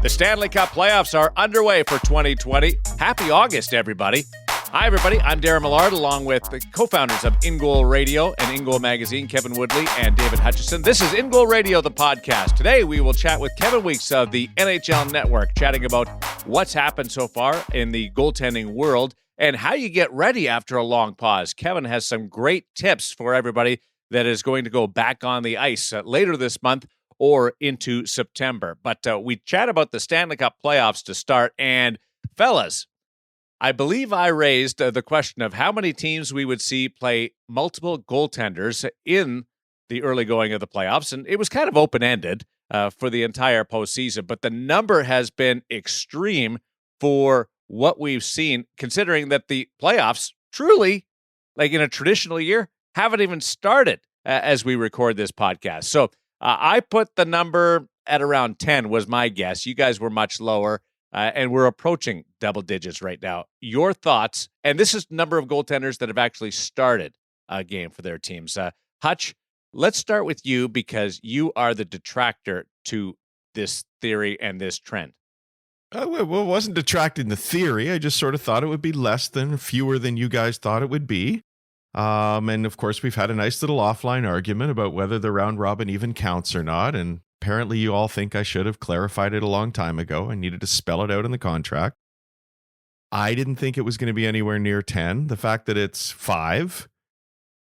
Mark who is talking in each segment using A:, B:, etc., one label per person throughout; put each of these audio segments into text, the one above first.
A: The Stanley Cup playoffs are underway for 2020. Happy August, everybody. Hi, everybody. I'm Darren Millard, along with the co-founders of In Goal Radio and In Goal Magazine, Kevin Woodley and David Hutchison. This is In Goal Radio, the podcast. Today, we will chat with Kevin Weeks of the NHL Network, chatting about what's happened so far in the goaltending world and how you get ready after a long pause. Kevin has some great tips for everybody that is going to go back on the ice later this month or into September. But we chat about the Stanley Cup playoffs to start. And fellas, I believe I raised the question of how many teams we would see play multiple goaltenders in the early going of the playoffs. And it was kind of open-ended for the entire postseason. But the number has been extreme for what we've seen, considering that the playoffs truly, like in a traditional year, haven't even started as we record this podcast. So I put the number at around 10 was my guess. You guys were much lower, and we're approaching double digits right now. Your thoughts, and this is the number of goaltenders that have actually started a game for their teams. Hutch, let's start with you because you are the detractor to this theory and this trend.
B: Well, it wasn't detracting the theory. I just sort of thought it would be fewer than you guys thought it would be. And of course, we've had a nice little offline argument about whether the round robin even counts or not. And apparently you all think I should have clarified it a long time ago. I needed to spell it out in the contract. I didn't think it was going to be anywhere near 10. The fact that it's five's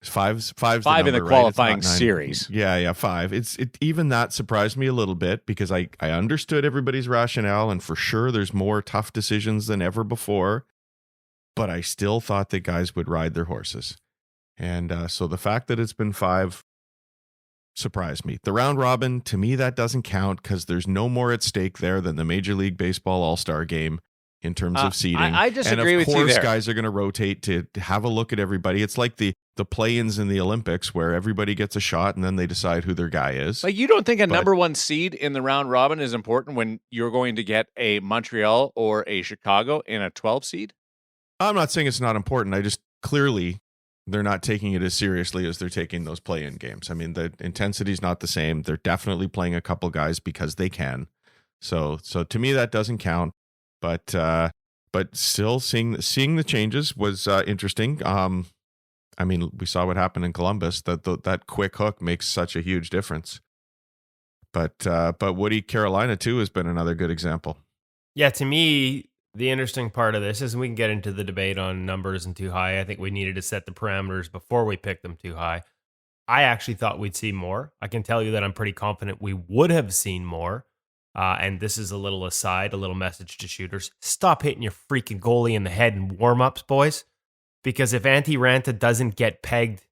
A: five
B: the number,
A: in the
B: right?
A: qualifying series.
B: Yeah, 5. Even that surprised me a little bit because I understood everybody's rationale, and for sure there's more tough decisions than ever before. But I still thought that guys would ride their horses. And so the fact that it's been 5 surprised me. The round robin, to me, that doesn't count because there's no more at stake there than the Major League Baseball All-Star game in terms of seeding.
A: I disagree with you there.
B: And of course, guys are going to rotate to have a look at everybody. It's like the play-ins in the Olympics where everybody gets a shot and then they decide who their guy is.
A: Like, you don't think number one seed in the round robin is important when you're going to get a Montreal or a Chicago in a 12 seed?
B: I'm not saying it's not important. I just clearly they're not taking it as seriously as they're taking those play-in games. I mean, the intensity's not the same. They're definitely playing a couple guys because they can. So to me, that doesn't count. But still, seeing the changes was interesting. I mean, we saw what happened in Columbus. That quick hook makes such a huge difference. But Woody, Carolina too has been another good example.
C: Yeah, to me, the interesting part of this is we can get into the debate on numbers and too high. I think we needed to set the parameters before we picked them too high. I actually thought we'd see more. I can tell you that I'm pretty confident we would have seen more. And this is a little aside, a little message to shooters. Stop hitting your freaking goalie in the head in warm-ups, boys. Because if Antti Raanta doesn't get pegged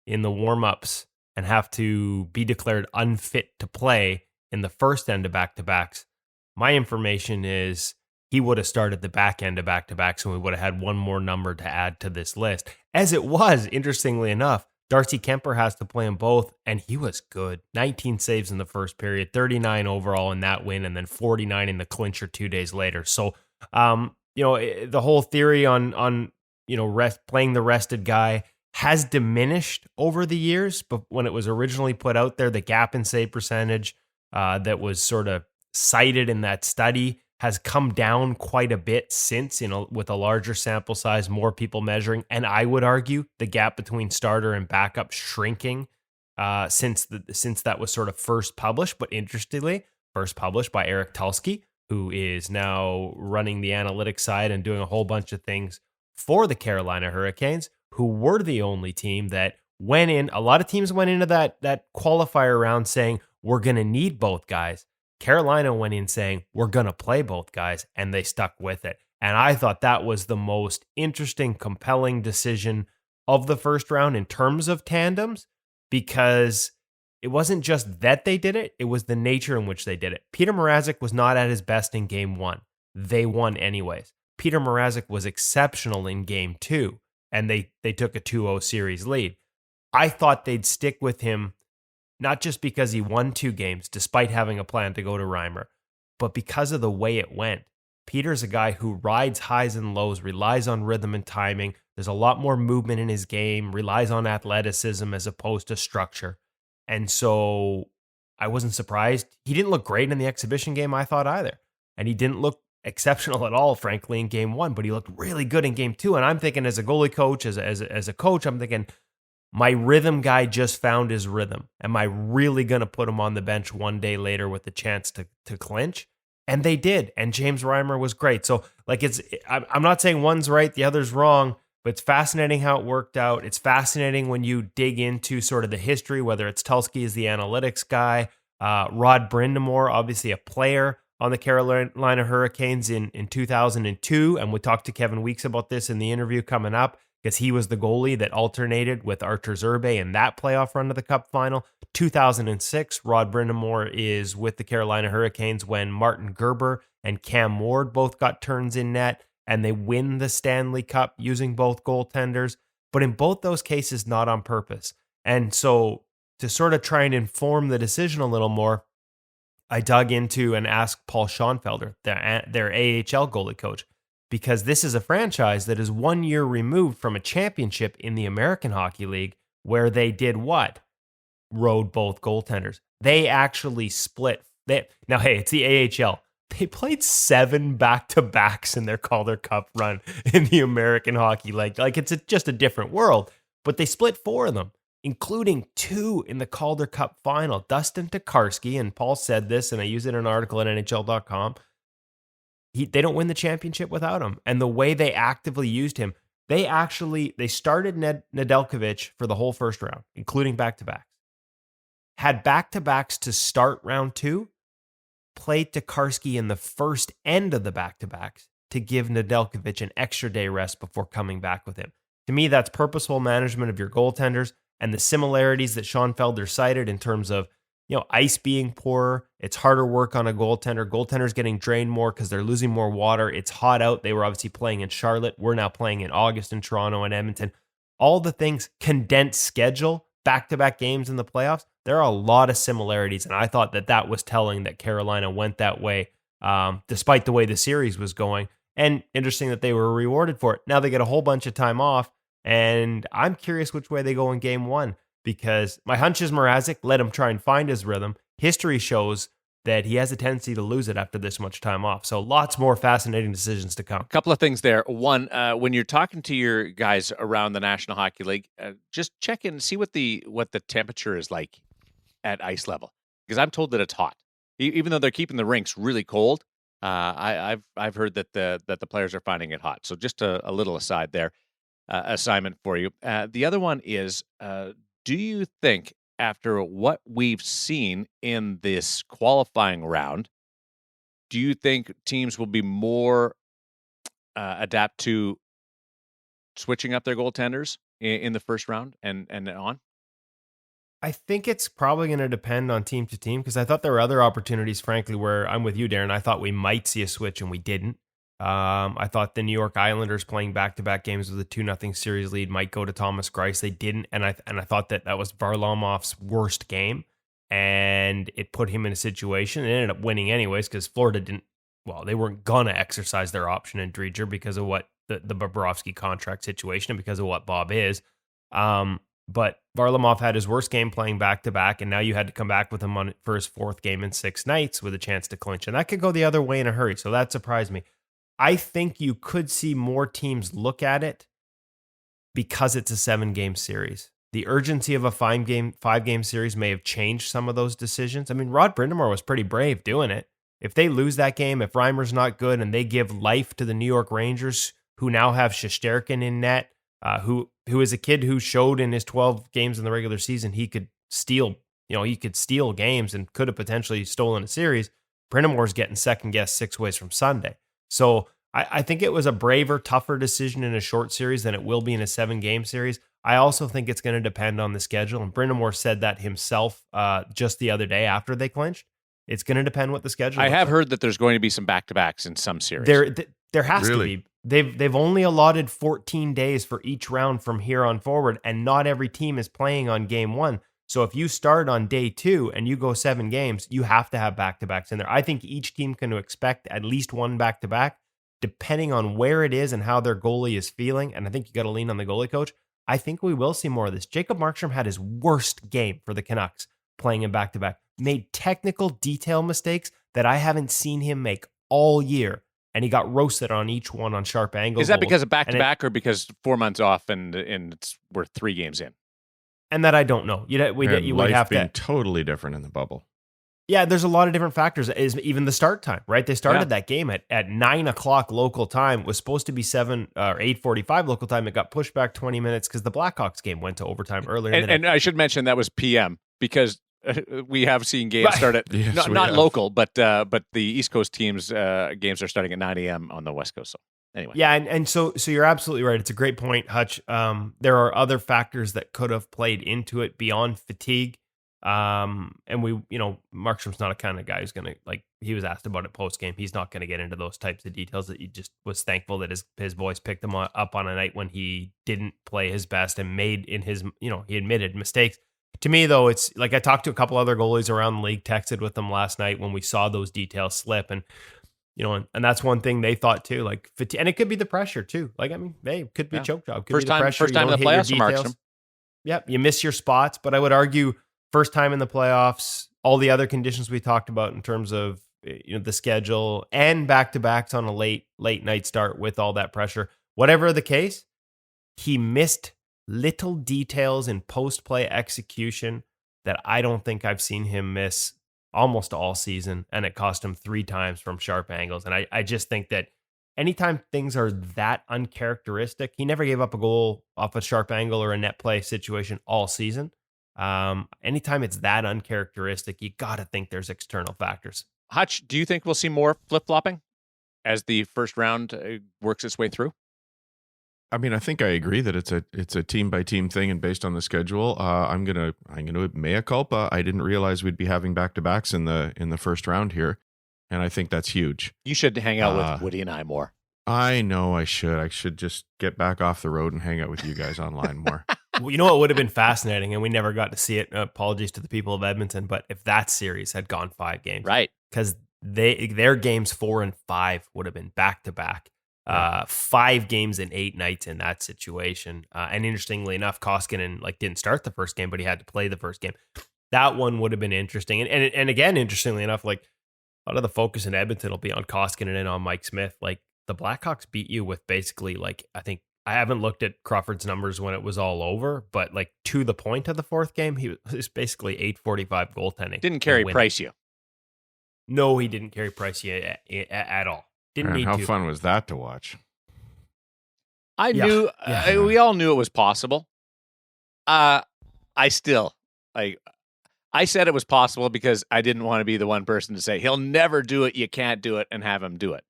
C: in the warm-ups and have to be declared unfit to play in the first end of back-to-backs, my information is he would have started the back end of back-to-backs and we would have had one more number to add to this list. As it was, interestingly enough, Darcy Kemper has to play them both, and he was good. 19 saves in the first period, 39 overall in that win, and then 49 in the clincher 2 days later. So, the whole theory on playing the rested guy has diminished over the years, but when it was originally put out there, the gap in save percentage that was sort of cited in that study has come down quite a bit since, with a larger sample size, more people measuring. And I would argue the gap between starter and backup shrinking since that was sort of first published. But interestingly, first published by Eric Tulsky, who is now running the analytics side and doing a whole bunch of things for the Carolina Hurricanes, who were the only team that went in. A lot of teams went into that qualifier round saying, we're going to need both guys. Carolina went in saying, we're going to play both guys, and they stuck with it. And I thought that was the most interesting, compelling decision of the first round in terms of tandems, because it wasn't just that they did it, it was the nature in which they did it. Peter Mrazek was not at his best in game 1. They won anyways. Peter Mrazek was exceptional in game 2, and they took a 2-0 series lead. I thought they'd stick with him not just because he won 2 games, despite having a plan to go to Reimer, but because of the way it went. Peter's a guy who rides highs and lows, relies on rhythm and timing. There's a lot more movement in his game, relies on athleticism as opposed to structure. And so I wasn't surprised. He didn't look great in the exhibition game, I thought, either. and he didn't look exceptional at all, frankly, in game one, but he looked really good in game two. And I'm thinking, as a goalie coach, as a coach, I'm thinking, my rhythm guy just found his rhythm. Am I really going to put him on the bench one day later with the chance to clinch? And they did. And James Reimer was great. So, like, I'm not saying one's right, the other's wrong, but it's fascinating how it worked out. It's fascinating when you dig into sort of the history, whether it's Tulsky as the analytics guy, Rod Brindamore, obviously a player on the Carolina Hurricanes in 2002. And we talked to Kevin Weeks about this in the interview coming up, because he was the goalie that alternated with Artur Zerbe in that playoff run to the Cup final. 2006, Rod Brindamore is with the Carolina Hurricanes when Martin Gerber and Cam Ward both got turns in net, and they win the Stanley Cup using both goaltenders. But in both those cases, not on purpose. And so to sort of try and inform the decision a little more, I dug into and asked Paul Schoenfelder, their AHL goalie coach, because this is a franchise that is 1 year removed from a championship in the American Hockey League, where they did what? Rode both goaltenders. They actually split. Now, hey, it's the AHL. They played 7 back-to-backs in their Calder Cup run in the American Hockey League. Like, it's just a different world. But they split 4 of them, including 2 in the Calder Cup final. Dustin Tokarski, and Paul said this, and I use it in an article at NHL.com, they don't win the championship without him. And the way they actively used him, they started Nedeljkovic for the whole first round, including back-to-backs. Had back-to-backs to start round 2, played Tokarski in the first end of the back-to-backs to give Nedeljkovic an extra day rest before coming back with him. To me, that's purposeful management of your goaltenders, and the similarities that Schoenfelder cited in terms of, ice being poorer. It's harder work on a goaltender. Goaltenders getting drained more because they're losing more water. It's hot out. They were obviously playing in Charlotte. We're now playing in August in Toronto and Edmonton. All the things, condensed schedule, back-to-back games in the playoffs. There are a lot of similarities, and I thought that was telling that Carolina went that way, despite the way the series was going. And interesting that they were rewarded for it. Now they get a whole bunch of time off, and I'm curious which way they go in game one, because my hunch is Mrazek. Let him try and find his rhythm. History shows that he has a tendency to lose it after this much time off. So lots more fascinating decisions to come.
A: A couple of things there. One, when you're talking to your guys around the National Hockey League, just check in and see what the temperature is like at ice level, because I'm told that it's hot, even though they're keeping the rinks really cold. I've heard that the players are finding it hot. So just a little aside there, assignment for you. The other one is, do you think, after what we've seen in this qualifying round, do you think teams will be more adapt to switching up their goaltenders in the first round and on?
C: I think it's probably going to depend on team to team, because I thought there were other opportunities, frankly, where I'm with you, Darren. I thought we might see a switch and we didn't. I thought the New York Islanders playing back-to-back games with a 2-0 series lead might go to Thomas Greiss. They didn't, and I thought that was Varlamov's worst game, and it put him in a situation. It ended up winning anyways, because Florida they weren't gonna exercise their option in Dreger because of what the Bobrovsky contract situation and because of what Bob is. But Varlamov had his worst game playing back-to-back, and now you had to come back with him for his 4th game in 6 nights with a chance to clinch, and that could go the other way in a hurry. So that surprised me. I think you could see more teams look at it because it's a 7-game series. The urgency of a 5-game series may have changed some of those decisions. I mean, Rod Brindamore was pretty brave doing it. If they lose that game, if Reimer's not good, and they give life to the New York Rangers, who now have Shesterkin in net, who is a kid who showed in his 12 games in the regular season he could steal games and could have potentially stolen a series. Brindamore's getting second-guessed 6 ways from Sunday. So I think it was a braver, tougher decision in a short series than it will be in a 7-game series. I also think it's going to depend on the schedule, and Brindamore said that himself just the other day after they clinched. It's going to depend what the schedule is.
A: I have heard that there's going to be some back-to-backs in some series.
C: There has to be. They've only allotted 14 days for each round from here on forward, and not every team is playing on game 1. So if you start on day 2 and you go 7 games, you have to have back-to-backs in there. I think each team can expect at least one back-to-back, depending on where it is and how their goalie is feeling. And I think you got to lean on the goalie coach. I think we will see more of this. Jacob Markstrom had his worst game for the Canucks playing in back-to-back. Made technical detail mistakes that I haven't seen him make all year, and he got roasted on each one on sharp angle.
A: Is that
C: goals.
A: because of
C: And it-
A: back-to-back or because 4 months off and we're 3 games in?
C: And that I don't know. We'd
B: life
C: have
B: being
C: to.
B: totally different in the bubble.
C: Yeah, there's a lot of different factors. Is even the start time, right? They started that game at 9:00 local time. It was supposed to be 7 or 8:45 local time. It got pushed back 20 minutes because the Blackhawks game went to overtime earlier.
A: And I should mention that was PM because we have seen games start at
B: Yes,
A: not local, but the East Coast teams games are starting at 9 a.m. on the West Coast. So anyway,
C: yeah, and so you're absolutely right. It's a great point, Hutch. There are other factors that could have played into it beyond fatigue. And we, Markstrom's not a kind of guy who's going to, he was asked about it post game. He's not going to get into those types of details. That he just was thankful that his boys picked him up on a night when he didn't play his best and made he admitted mistakes. To me, though, it's like I talked to a couple other goalies around the league, texted with them last night when we saw those details slip. And, and that's one thing they thought too, like fatigue, and it could be the pressure too. It could be a choke job. Could
A: first
C: be the
A: time
C: pressure.
A: in the playoffs for Markstrom.
C: Yep, you miss your spots, but I would argue first time in the playoffs, all the other conditions we talked about in terms of the schedule and back-to-backs on a late night start with all that pressure. Whatever the case, he missed little details in post-play execution that I don't think I've seen him miss almost all season, and it cost him 3 times from sharp angles. And I just think that anytime things are that uncharacteristic, he never gave up a goal off a sharp angle or a net play situation all season. Anytime it's that uncharacteristic, you got to think there's external factors.
A: Hutch, do you think we'll see more flip-flopping as the first round works its way through?
B: I mean, I think I agree that it's a team by team thing, and based on the schedule, I'm gonna mea culpa. I didn't realize we'd be having back-to-backs in the first round here, and I think that's huge.
A: You should hang out with Woody and I more.
B: I know I should. I should just get back off the road and hang out with you guys online more.
C: Well, you know what would have been fascinating, and we never got to see it. Apologies to the people of Edmonton, but if that series had gone 5 games,
A: right?
C: Because their games 4 and 5 would have been back to back. 5 games in 8 nights in that situation. And interestingly enough, Koskinen didn't start the first game, but he had to play the first game. That one would have been interesting. And again, interestingly enough, a lot of the focus in Edmonton will be on Koskinen and on Mike Smith. The Blackhawks beat you with basically I think I haven't looked at Crawford's numbers when it was all over, but to the point of the 4th game, he was basically .845 goaltending.
A: Didn't carry Price you.
C: No, he didn't carry Price you at all. Didn't need
B: how
C: to.
B: fun was that to watch?
A: I knew we all knew it was possible. I still I said it was possible because I didn't want to be the one person to say he'll never do it, you can't do it, and have him do it.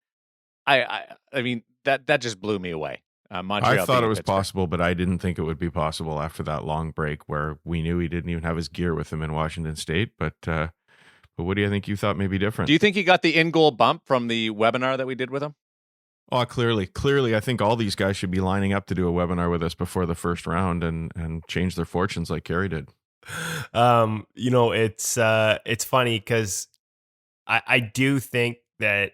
A: I mean that just blew me away. Montreal
B: I thought it was possible, but I didn't think it would be possible after that long break where we knew he didn't even have his gear with him in Washington State. But what do you think? You thought maybe different?
A: Do you think he got the in-goal bump from the webinar that we did with him?
B: Oh, clearly. I think all these guys should be lining up to do a webinar with us before the first round and change their fortunes like Carey did.
C: It's funny because I do think that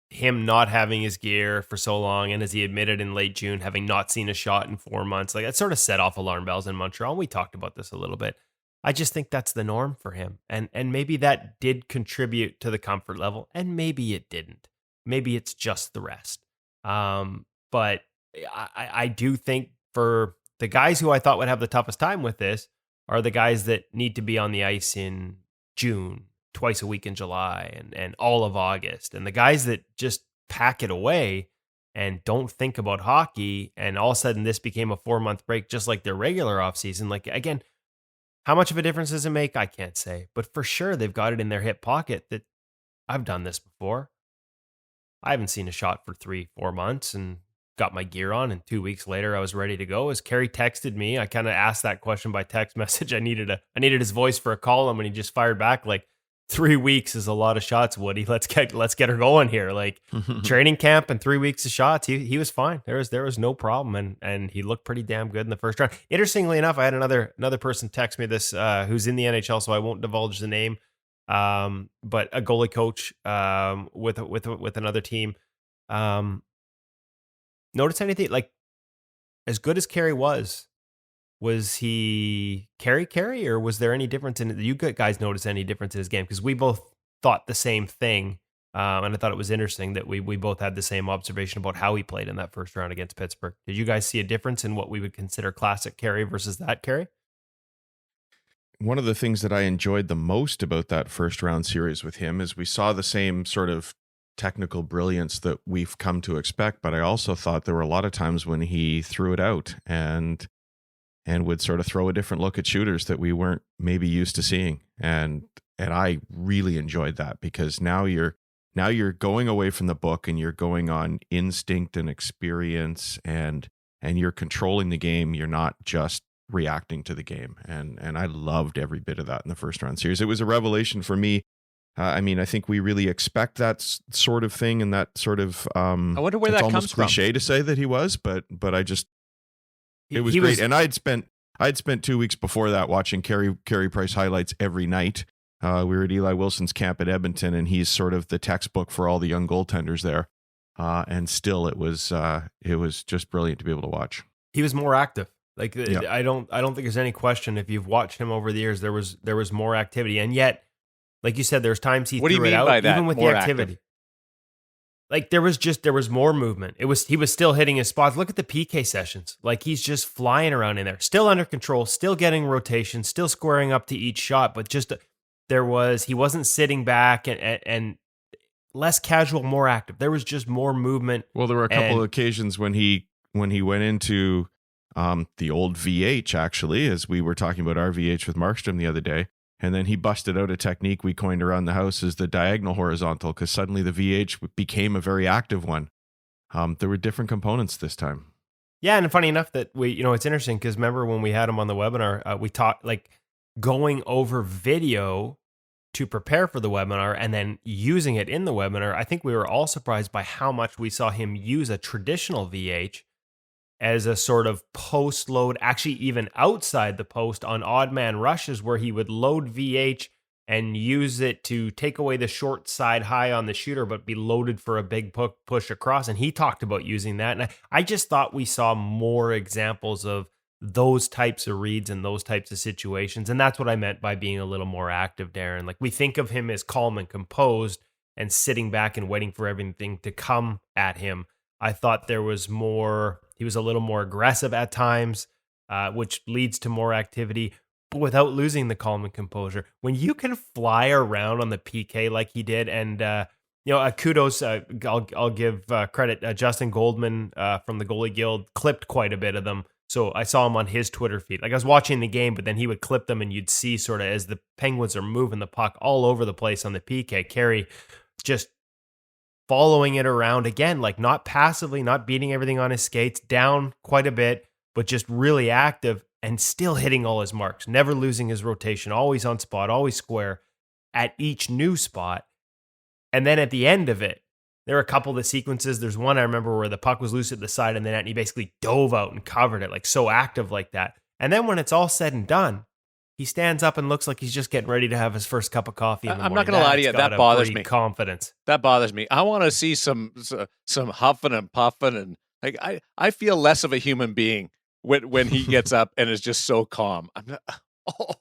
C: him not having his gear for so long, and as he admitted in late June, having not seen a shot in 4 months, that sort of set off alarm bells in Montreal. We talked about this a little bit. I just think that's the norm for him. And maybe that did contribute to the comfort level, and maybe it didn't. Maybe it's just the rest. But I do think for the guys who I thought would have the toughest time with this are the guys that need to be on the ice in June, twice a week in July, and all of August. And the guys that just pack it away and don't think about hockey, and all of a sudden this became a 4-month break, just like their regular offseason. Again, how much of a difference does it make? I can't say. But for sure, they've got it in their hip pocket that I've done this before. I haven't seen a shot for 3-4 months and got my gear on. And 2 weeks later, I was ready to go. As Carey texted me, I kind of asked that question by text message. I needed his voice for a column, and he just fired back 3 weeks is a lot of shots, Woody. Let's get her going here. Training camp and 3 weeks of shots. He was fine. There was no problem, and he looked pretty damn good in the first round. Interestingly enough, I had another person text me this who's in the NHL, so I won't divulge the name. But a goalie coach with another team. Notice anything as good as Carey was he Carey, or was there any difference in it? You guys notice any difference in his game? Because we both thought the same thing And I thought it was interesting that we both had the same observation about how he played in that first round against Pittsburgh. Did you guys see a difference in what we would consider classic Carey versus that Carey?
B: One of the things that I enjoyed the most about that first round series with him is we saw the same sort of technical brilliance that we've come to expect, but I also thought there were a lot of times when he threw it out and would sort of throw a different look at shooters that we weren't maybe used to seeing. And I really enjoyed that, because now you're going away from the book and you're going on instinct and experience, and you're controlling the game. You're not just reacting to the game. And I loved every bit of that in the first round series. It was a revelation for me. I mean, I think we really expect that sort of thing, and that sort of
A: I wonder where that comes from.
B: It's almost cliche to say that he was, but I just, it was great. And I'd spent 2 weeks before that watching Carey Price highlights every night. We were at Eli Wilson's camp at Edmonton, and he's sort of the textbook for all the young goaltenders there. And still, it was just brilliant to be able to watch.
C: He was more active. Like,
B: yeah.
C: I don't think there's any question, if you've watched him over the years, there was more activity. And yet, like you said, there's times he threw it out, even with the activity. Active? Like, there was more movement. He was still hitting his spots. Look at the PK sessions. Like, he's just flying around in there, still under control, still getting rotation, still squaring up to each shot, but just he wasn't sitting back and less casual, more active. There was just more movement.
B: Well, there were a couple of occasions when he went into the old VH, actually, as we were talking about our VH with Markstrom the other day. And then he busted out a technique we coined around the house as the diagonal horizontal, because suddenly the VH became a very active one. There were different components this time.
C: Yeah, and funny enough that it's interesting, because remember when we had him on the webinar, we talked like going over video to prepare for the webinar and then using it in the webinar. I think we were all surprised by how much we saw him use a traditional VH as a sort of post load, actually even outside the post on odd man rushes, where he would load VH and use it to take away the short side high on the shooter, but be loaded for a big push across. And he talked about using that. And I just thought we saw more examples of those types of reads and those types of situations. And that's what I meant by being a little more active, Darren. Like, we think of him as calm and composed and sitting back and waiting for everything to come at him. I thought there was more. He was a little more aggressive at times, which leads to more activity, but without losing the calm and composure. When you can fly around on the PK like he did, and kudos, I'll give credit. Justin Goldman from the Goalie Guild clipped quite a bit of them. So I saw him on his Twitter feed. Like, I was watching the game, but then he would clip them, and you'd see sort of as the Penguins are moving the puck all over the place on the PK, Carey just following it around again, like not passively, not beating everything on his skates, down quite a bit, but just really active and still hitting all his marks, never losing his rotation, always on spot, always square at each new spot. And then at the end of it, there are a couple of the sequences. There's one I remember where the puck was loose at the side and then he basically dove out and covered it, like so active like that. And then when it's all said and done, he stands up and looks like he's just getting ready to have his first cup of coffee in the morning.
A: I'm not going to lie to you. That bothers me.
C: Confidence.
A: That bothers me. I want to see some huffing and puffing, and like I feel less of a human being when he gets up and is just so calm. I'm not. Oh.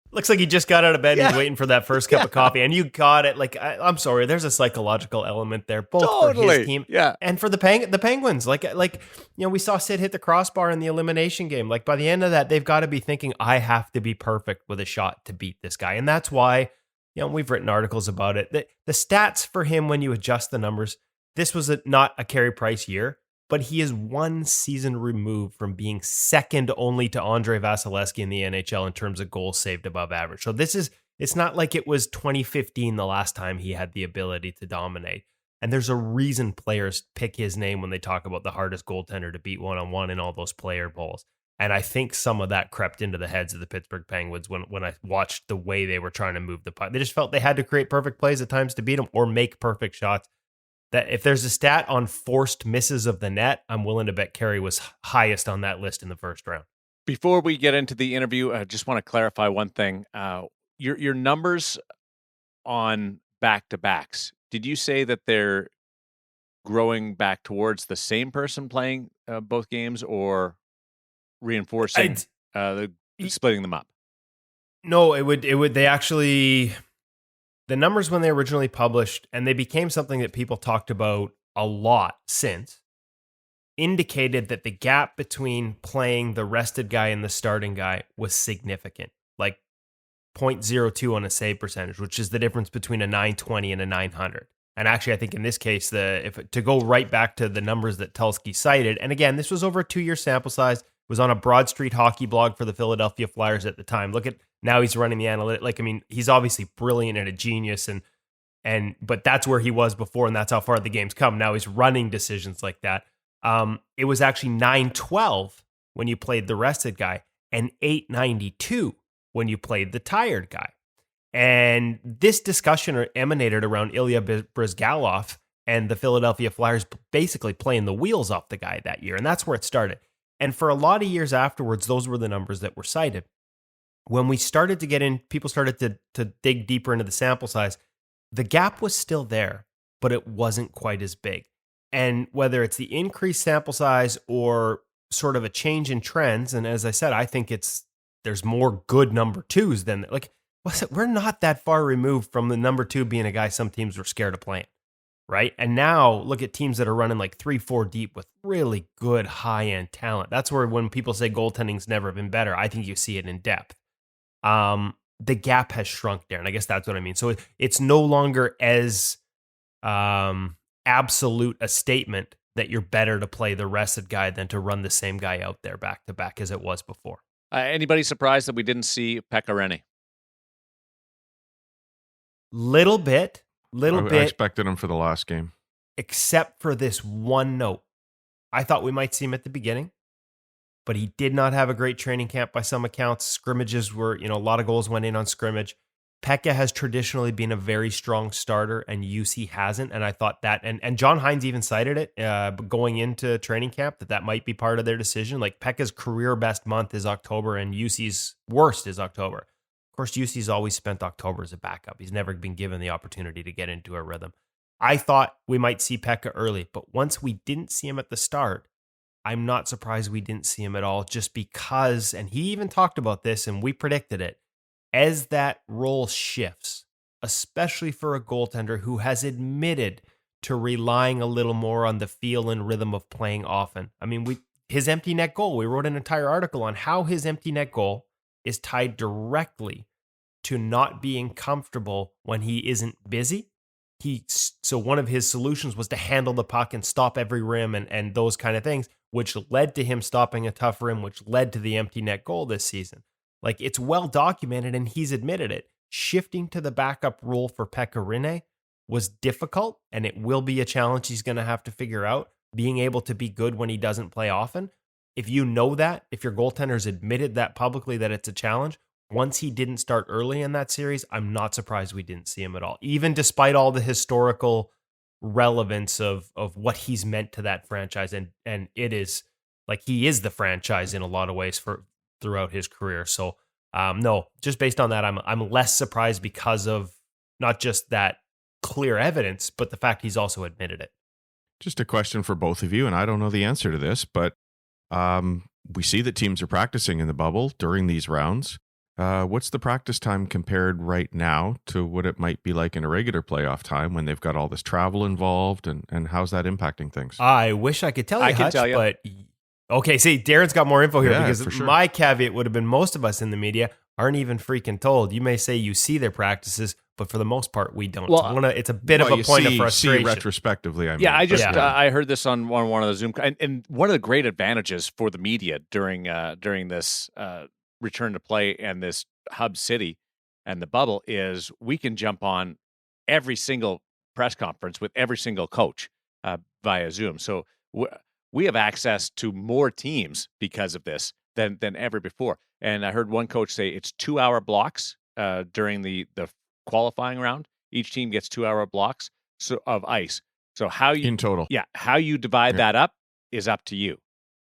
C: Looks like he just got out of bed and he's waiting for that first cup of coffee, and you got it. Like, I'm sorry, there's a psychological element there, both for his team and for the Penguins. Like we saw Sid hit the crossbar in the elimination game. Like, by the end of that, they've got to be thinking, I have to be perfect with a shot to beat this guy, and that's why we've written articles about it. The stats for him, when you adjust the numbers, this was not a Carey Price year. But he is one season removed from being second only to Andre Vasilevsky in the NHL in terms of goals saved above average. So it's not like it was 2015 the last time he had the ability to dominate. And there's a reason players pick his name when they talk about the hardest goaltender to beat one-on-one in all those player polls. And I think some of that crept into the heads of the Pittsburgh Penguins when I watched the way they were trying to move the puck. They just felt they had to create perfect plays at times to beat him or make perfect shots. That if there's a stat on forced misses of the net, I'm willing to bet Carey was highest on that list in the first round.
A: Before we get into the interview, I just want to clarify one thing. Your numbers on back-to-backs, did you say that they're growing back towards the same person playing both games, or reinforcing splitting them up?
C: No, it would. They actually. the numbers when they originally published, and they became something that people talked about a lot since, indicated that the gap between playing the rested guy and the starting guy was significant, like 0.02 on a save percentage, which is the difference between a 920 and a 900. And actually, I think in this case, to go right back to the numbers that Tulsky cited, and again, this was over a 2-year sample size, was on a Broad Street hockey blog for the Philadelphia Flyers at the time. Look at now he's running the analytics. Like, I mean, he's obviously brilliant and a genius, but that's where he was before, and that's how far the game's come. Now he's running decisions like that. It was actually 912 when you played the rested guy, and 892 when you played the tired guy. And this discussion emanated around Ilya Bryzgalov and the Philadelphia Flyers basically playing the wheels off the guy that year. And that's where it started. And for a lot of years afterwards, those were the numbers that were cited. When we started to get in, people started to dig deeper into the sample size, the gap was still there, but it wasn't quite as big. And whether it's the increased sample size or sort of a change in trends, and as I said, I think there's more good number twos than, like, we're not that far removed from the number two being a guy some teams were scared of playing, right? And now look at teams that are running like 3-4 deep with really good high-end talent. That's where when people say goaltending's never been better, I think you see it in depth. The gap has shrunk there, and I guess that's what I mean. So it's no longer as absolute a statement that you're better to play the rested guy than to run the same guy out there back to back as it was before.
A: Anybody surprised that we didn't see Pekka Rinne?
C: Little bit.
B: I expected him for the last game.
C: Except for this one note. I thought we might see him at the beginning, but he did not have a great training camp by some accounts. Scrimmages were, a lot of goals went in on scrimmage. Pekka has traditionally been a very strong starter, and UC hasn't. And I thought that, and John Hines even cited it going into training camp, that might be part of their decision. Like, Pekka's career best month is October, and UC's worst is October. Of course, UC's always spent October as a backup. He's never been given the opportunity to get into a rhythm. I thought we might see Pekka early, but once we didn't see him at the start, I'm not surprised we didn't see him at all, just because, and he even talked about this and we predicted it, as that role shifts, especially for a goaltender who has admitted to relying a little more on the feel and rhythm of playing often. I mean, his empty net goal, we wrote an entire article on how his empty net goal is tied directly to not being comfortable when he isn't busy. So one of his solutions was to handle the puck and stop every rim and those kind of things, which led to him stopping a tough rim, which led to the empty net goal this season. Like, it's well documented, and he's admitted it. Shifting to the backup role for Pekka Rinne was difficult, and it will be a challenge he's going to have to figure out, being able to be good when he doesn't play often. If you know that, if your goaltender's admitted that publicly that it's a challenge, once he didn't start early in that series, I'm not surprised we didn't see him at all, even despite all the historical relevance of what he's meant to that franchise. And it is like, he is the franchise in a lot of ways throughout his career. So no, just based on that, I'm less surprised because of not just that clear evidence, but the fact he's also admitted it.
B: Just a question for both of you, and I don't know the answer to this, but we see that teams are practicing in the bubble during these rounds. What's the practice time compared right now to what it might be like in a regular playoff time when they've got all this travel involved, and how's that impacting things?
C: I wish I could tell you,
A: I can
C: Hutch,
A: tell you.
C: But okay, see, Darren's got more info here,
B: Yeah,
C: because
B: for sure.
C: my caveat would have been most of us in the media aren't even freaking told. You may say you see their practices, but for the most part, we don't.
A: Well,
C: it's a bit of a point of frustration.
B: See retrospectively, I mean.
A: Yeah,
B: But
A: I heard this on one of the Zoom, and one of the great advantages for the media during this return to play and this hub city and the bubble is we can jump on every single press conference with every single coach via Zoom. So we have access to more teams because of this than ever before. And I heard one coach say it's 2-hour blocks during the qualifying round. Each team gets 2-hour blocks of ice. So how you
B: in total,
A: how you divide that up is up to you.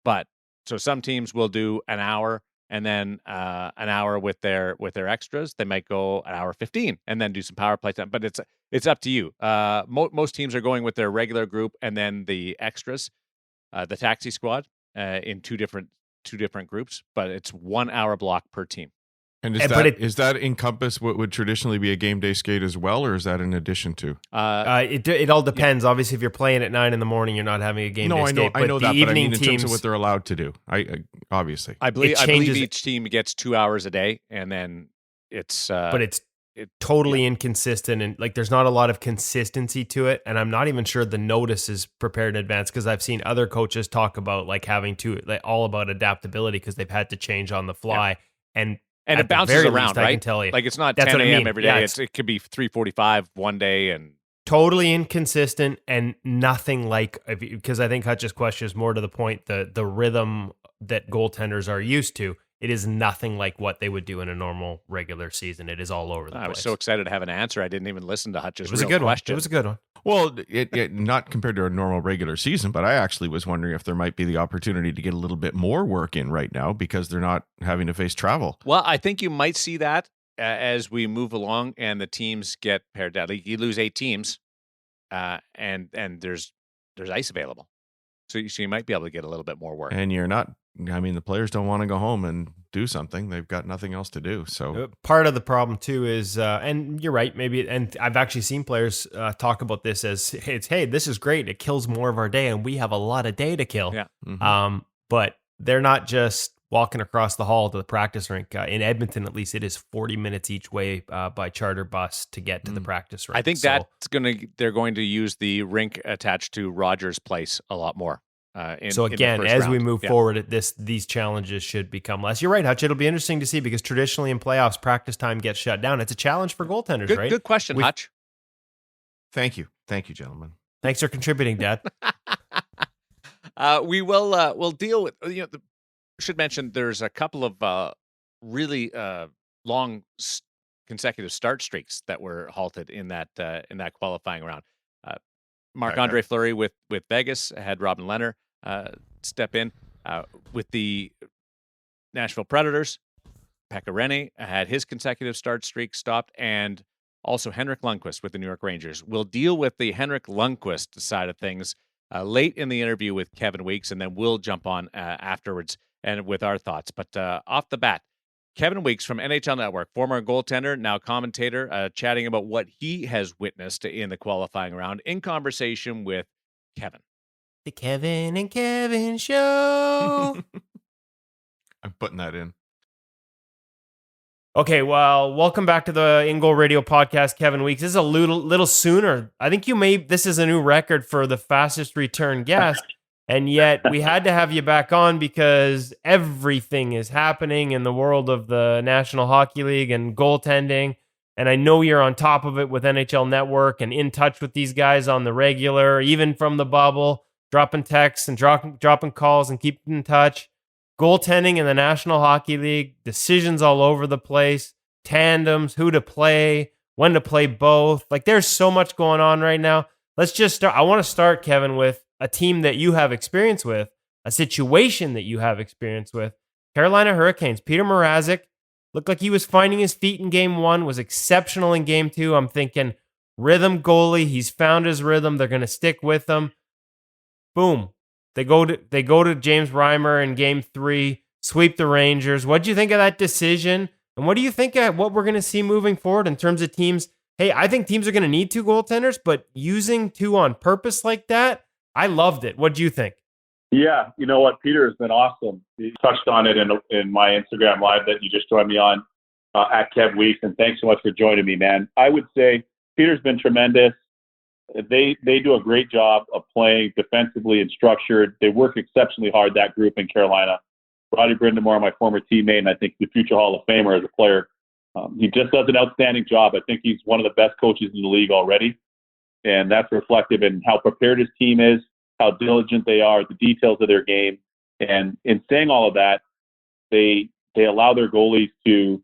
A: But so some teams will do an hour and then an hour with their extras. They might go an hour 15 and then do some power play time. But it's up to you. Most teams are going with their regular group and then the extras, the taxi squad, in two different groups. But it's 1 hour block per team.
B: And is that encompass what would traditionally be a game day skate as well, or is that in addition to?
C: It all depends. Yeah. Obviously, if you're playing at 9 a.m, you're not having a game day skate.
B: I know that, but I mean in terms of what they're allowed to do. Obviously.
A: I believe each team gets 2 hours a day, and then it's
C: totally inconsistent, and like there's not a lot of consistency to it. And I'm not even sure the notice is prepared in advance, because I've seen other coaches talk about like having to all about adaptability because they've had to change on the fly.
A: Yeah. And it bounces around,
C: least,
A: right?
C: I can tell you.
A: Like it's not 10 a.m. every day. Yeah, it could be 3:45 one day, and
C: totally inconsistent, and nothing like, because I think Hutch's question is more to the point, the rhythm that goaltenders are used to. It is nothing like what they would do in a normal regular season. It is all over the place.
A: I was so excited to have an answer. I didn't even listen to Hutch's
C: real question. It was a good one.
B: Well, it not compared to a normal regular season, but I actually was wondering if there might be the opportunity to get a little bit more work in right now because they're not having to face travel.
A: Well, I think you might see that as we move along and the teams get pared down. You lose 8 teams, and there's ice available, so you might be able to get a little bit more work.
B: And you're not. I mean, the players don't want to go home and do something. They've got nothing else to do. So
C: part of the problem too is, and you're right, maybe, and I've actually seen players talk about this as, hey, this is great. It kills more of our day, and we have a lot of day to kill.
A: Yeah.
C: Mm-hmm. But they're not just walking across the hall to the practice rink. In Edmonton, at least, it is 40 minutes each way by charter bus to get to the practice rink.
A: I think they're going to use the rink attached to Rogers Place a lot more.
C: So again, as we move forward, these challenges should become less. You're right, Hutch. It'll be interesting to see, because traditionally in playoffs, practice time gets shut down. It's a challenge for goaltenders, right?
A: Good question, Hutch.
B: Thank you, gentlemen.
C: Thanks for contributing, Dad.
A: We'll deal with. Should mention there's a couple of really long consecutive start streaks that were halted in that qualifying round. Marc-Andre Fleury with Vegas had Robin Lehner step in. With the Nashville Predators, Pekka Rinne had his consecutive start streak stopped, and also Henrik Lundqvist with the New York Rangers. We'll deal with the Henrik Lundqvist side of things late in the interview with Kevin Weeks, and then we'll jump on afterwards and with our thoughts. But off the bat, Kevin Weeks from NHL Network, former goaltender, now commentator, chatting about what he has witnessed in the qualifying round in conversation with Kevin.
C: The Kevin and Kevin Show.
B: I'm putting that in.
C: Okay, well, welcome back to the In Goal Radio podcast, Kevin Weeks. This is a little sooner. I think this is a new record for the fastest return guest. And yet we had to have you back on because everything is happening in the world of the National Hockey League and goaltending. And I know you're on top of it with NHL Network and in touch with these guys on the regular, even from the bubble, dropping texts and dropping calls and keeping in touch. Goaltending in the National Hockey League, decisions all over the place, tandems, who to play, when to play both. Like, there's so much going on right now. Let's just start. I want to start, Kevin, with a team that you have experience with, a situation that you have experience with. Carolina Hurricanes. Peter Mrazek looked like he was finding his feet in game 1, was exceptional in game 2. I'm thinking rhythm goalie. He's found his rhythm. They're going to stick with him. Boom. They go to James Reimer in game 3, sweep the Rangers. What do you think of that decision? And what do you think of what we're going to see moving forward in terms of teams? Hey, I think teams are going to need 2 goaltenders, but using 2 on purpose like that, I loved it. What do you think?
D: Yeah, you know what? Peter has been awesome. He touched on it in my Instagram Live that you just joined me on at Kev Weeks, and thanks so much for joining me, man. I would say Peter's been tremendous. They do a great job of playing defensively and structured. They work exceptionally hard, that group in Carolina. Roddy Brindamore, my former teammate, and I think the future Hall of Famer as a player. He just does an outstanding job. I think he's one of the best coaches in the league already. And that's reflective in how prepared his team is, how diligent they are, the details of their game. And in saying all of that, they allow their goalies to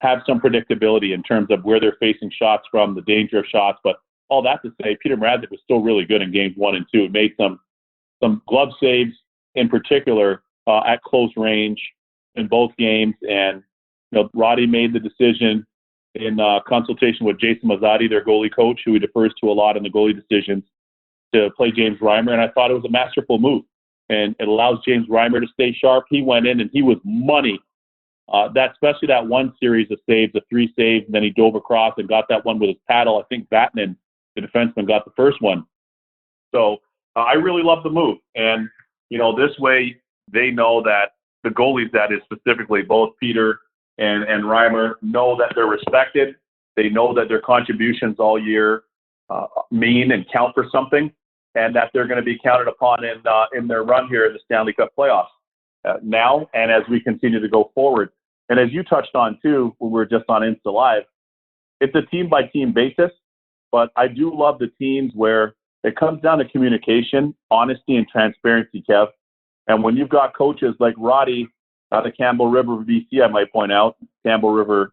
D: have some predictability in terms of where they're facing shots from, the danger of shots. But all that to say, Peter Mrazek was still really good in games 1 and 2. He made some glove saves in particular at close range in both games. And Roddy made the decision in consultation with Jason Mazzotti, their goalie coach, who he defers to a lot in the goalie decisions, to play James Reimer. And I thought it was a masterful move. And it allows James Reimer to stay sharp. He went in and he was money That especially that one series of saves, the 3 saves, and then he dove across and got that one with his paddle. I think Vatanen, the defenseman, got the first one. So I really love the move. And, this way they know that the goalies, that is specifically both Peter and Reimer, know that they're respected. They know that their contributions all year mean and count for something, and that they're going to be counted upon in their run here in the Stanley Cup playoffs now and as we continue to go forward. And as you touched on too, when we were just on Insta Live, it's a team-by-team basis, but I do love the teams where it comes down to communication, honesty, and transparency, Kev. And when you've got coaches like Roddy out of Campbell River, BC, I might point out, Campbell River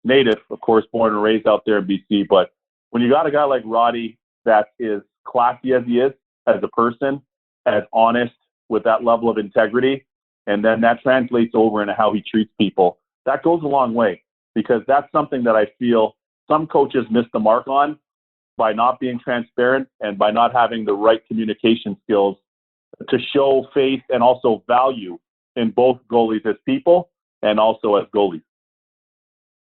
D: native, of course, born and raised out there in BC. But when you got a guy like Roddy that is classy as he is as a person, as honest with that level of integrity, and then that translates over into how he treats people, that goes a long way, because that's something that I feel some coaches miss the mark on by not being transparent and by not having the right communication skills to show faith and also value in both goalies as people and also as goalies.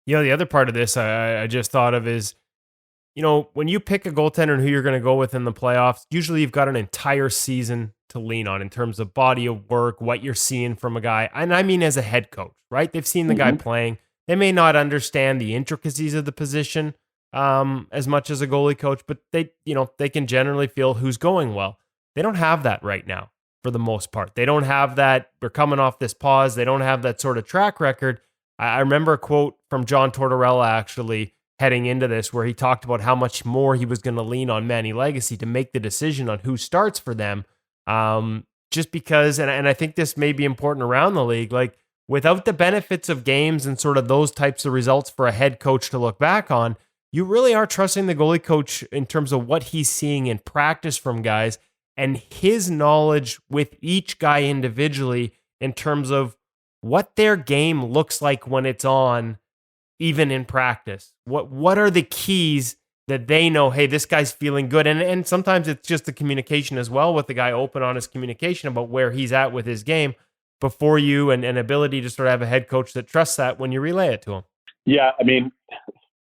C: The other part of this I just thought of is, when you pick a goaltender and who you're going to go with in the playoffs, usually you've got an entire season to lean on in terms of body of work, what you're seeing from a guy. And I mean, as a head coach, right? They've seen the guy playing. They may not understand the intricacies of the position as much as a goalie coach, but they can generally feel who's going well. They don't have that right now for the most part. They don't have that. We're coming off this pause. They don't have that sort of track record. I remember a quote from John Tortorella actually heading into this where he talked about how much more he was going to lean on Manny Legacy to make the decision on who starts for them. Just because, and I think this may be important around the league, like without the benefits of games and sort of those types of results for a head coach to look back on, you really are trusting the goalie coach in terms of what he's seeing in practice from guys and his knowledge with each guy individually in terms of what their game looks like when it's on, even in practice. What are the keys that they know, hey, this guy's feeling good? And sometimes it's just the communication as well, with the guy open on his communication about where he's at with his game before you, and an ability to sort of have a head coach that trusts that when you relay it to him.
D: Yeah, I mean,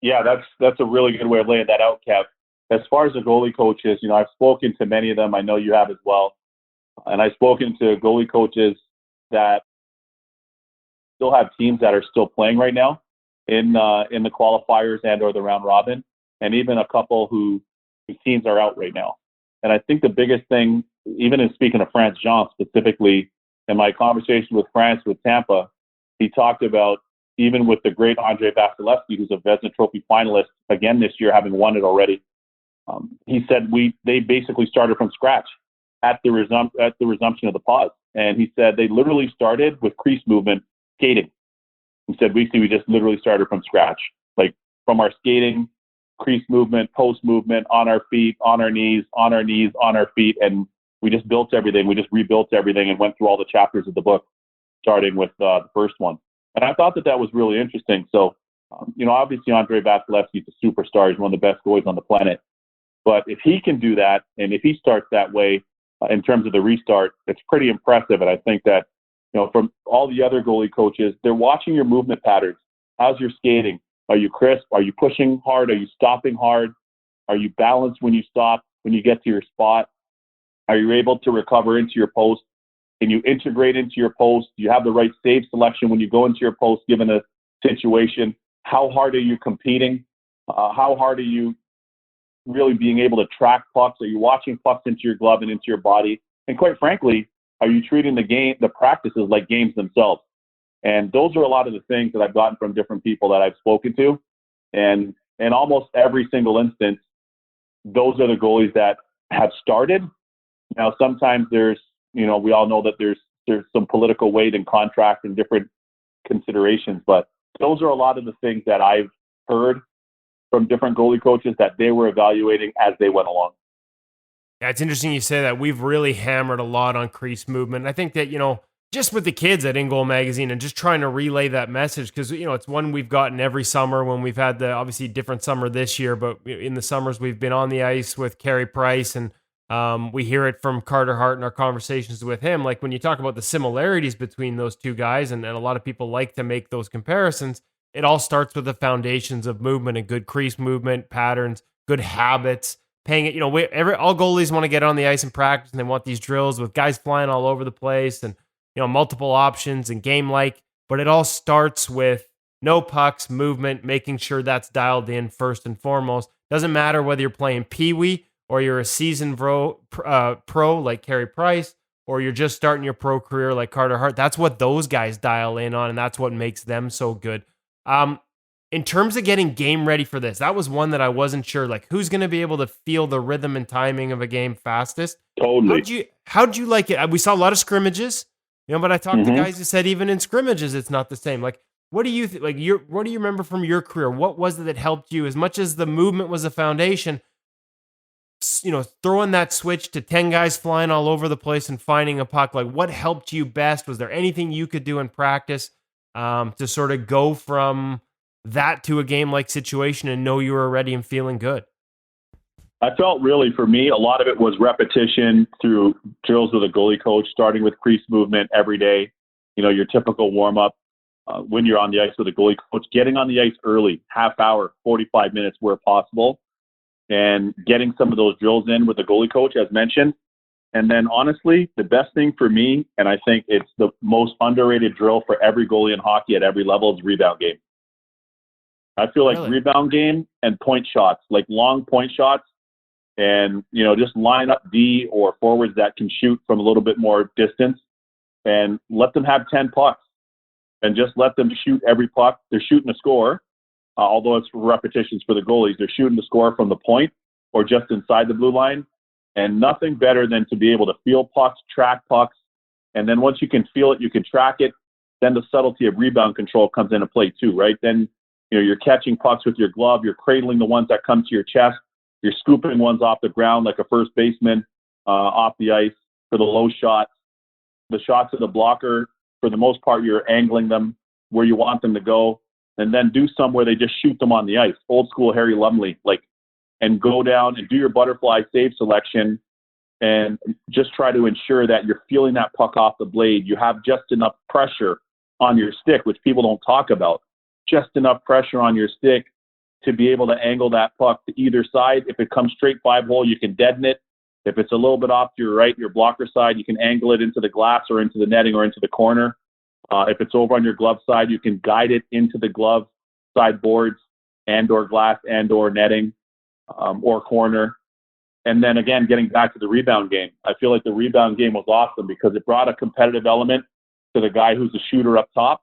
D: that's a really good way of laying that out, Kev. As far as the goalie coaches, I've spoken to many of them. I know you have as well. And I've spoken to goalie coaches that still have teams that are still playing right now in the qualifiers and or the round robin, and even a couple whose teams are out right now. And I think the biggest thing, even in speaking of France Jean specifically, in my conversation with France with Tampa, he talked about, even with the great Andre Vasilevsky, who's a Vezina Trophy finalist again this year, having won it already. He said they basically started from scratch at the resumption of the pause. And he said they literally started with crease movement, skating. He said, we just literally started from scratch, like from our skating, crease movement, post movement, on our feet, on our knees, on our knees, on our feet. And we just built everything. We just rebuilt everything and went through all the chapters of the book, starting with the first one. And I thought that was really interesting. So, obviously Andre Vasilevsky is a superstar. He's one of the best goalies on the planet. But if he can do that, and if he starts that way in terms of the restart, it's pretty impressive. And I think that, from all the other goalie coaches, they're watching your movement patterns. How's your skating? Are you crisp? Are you pushing hard? Are you stopping hard? Are you balanced when you stop, when you get to your spot? Are you able to recover into your post? Can you integrate into your post? Do you have the right save selection when you go into your post, given a situation? How hard are you competing? How hard are you really being able to track pucks? Are you watching pucks into your glove and into your body? And quite frankly, are you treating the practices like games themselves? And those are a lot of the things that I've gotten from different people that I've spoken to. And in almost every single instance, those are the goalies that have started. Now, sometimes there's, we all know that there's some political weight and contract and different considerations, but those are a lot of the things that I've heard from different goalie coaches that they were evaluating as they went along.
C: Yeah, it's interesting you say that. We've really hammered a lot on crease movement. I think that, just with the kids at In Goal Magazine and just trying to relay that message, because, it's one we've gotten every summer when we've had the obviously different summer this year, but in the summers we've been on the ice with Carey Price and We hear it from Carter Hart in our conversations with him. Like when you talk about the similarities between those two guys, and a lot of people like to make those comparisons, it all starts with the foundations of movement and good crease movement patterns, good habits, paying it. All goalies want to get on the ice and practice, and they want these drills with guys flying all over the place and, multiple options and game like, but it all starts with no pucks, movement, making sure that's dialed in first and foremost. Doesn't matter whether you're playing Pee-wee or you're a seasoned pro like Carey Price, or you're just starting your pro career like Carter Hart. That's what those guys dial in on, and that's what makes them so good. In terms of getting game ready for this, that was one that I wasn't sure, like who's going to be able to feel the rhythm and timing of a game fastest.
D: Totally.
C: How'd you like it? We saw a lot of scrimmages, but I talked to guys who said even in scrimmages, it's not the same. Like, what do you what do you remember from your career? What was it that helped you as much as the movement was a foundation? Throwing that switch to 10 guys flying all over the place and finding a puck, like what helped you best? Was there anything you could do in practice to sort of go from that to a game like situation and know you were ready and feeling good?
D: I felt really, for me, a lot of it was repetition through drills with a goalie coach, starting with crease movement every day. Your typical warm up when you're on the ice with a goalie coach, getting on the ice early, half hour, 45 minutes where possible, and getting some of those drills in with the goalie coach, as mentioned. And then honestly, the best thing for me, and I think it's the most underrated drill for every goalie in hockey at every level, is rebound game. I feel like rebound game and point shots, like long point shots, and, just line up D or forwards that can shoot from a little bit more distance and let them have 10 pucks and just let them shoot every puck. They're shooting a score, although it's repetitions for the goalies. They're shooting the score from the point or just inside the blue line. And nothing better than to be able to feel pucks, track pucks. And then once you can feel it, you can track it. Then the subtlety of rebound control comes into play too, right? Then, you're catching pucks with your glove. You're cradling the ones that come to your chest. You're scooping ones off the ground like a first baseman off the ice for the low shots. The shots of the blocker, for the most part, you're angling them where you want them to go. And then do some where they just shoot them on the ice. Old school Harry Lumley, and go down and do your butterfly save selection and just try to ensure that you're feeling that puck off the blade. You have just enough pressure on your stick, which people don't talk about. Just enough pressure on your stick to be able to angle that puck to either side. If it comes straight 5-hole, you can deaden it. If it's a little bit off to your right, your blocker side, you can angle it into the glass or into the netting or into the corner. If it's over on your glove side, you can guide it into the glove side boards and or glass and or netting or corner. And then again, getting back to the rebound game, I feel like the rebound game was awesome because it brought a competitive element to the guy who's the shooter up top.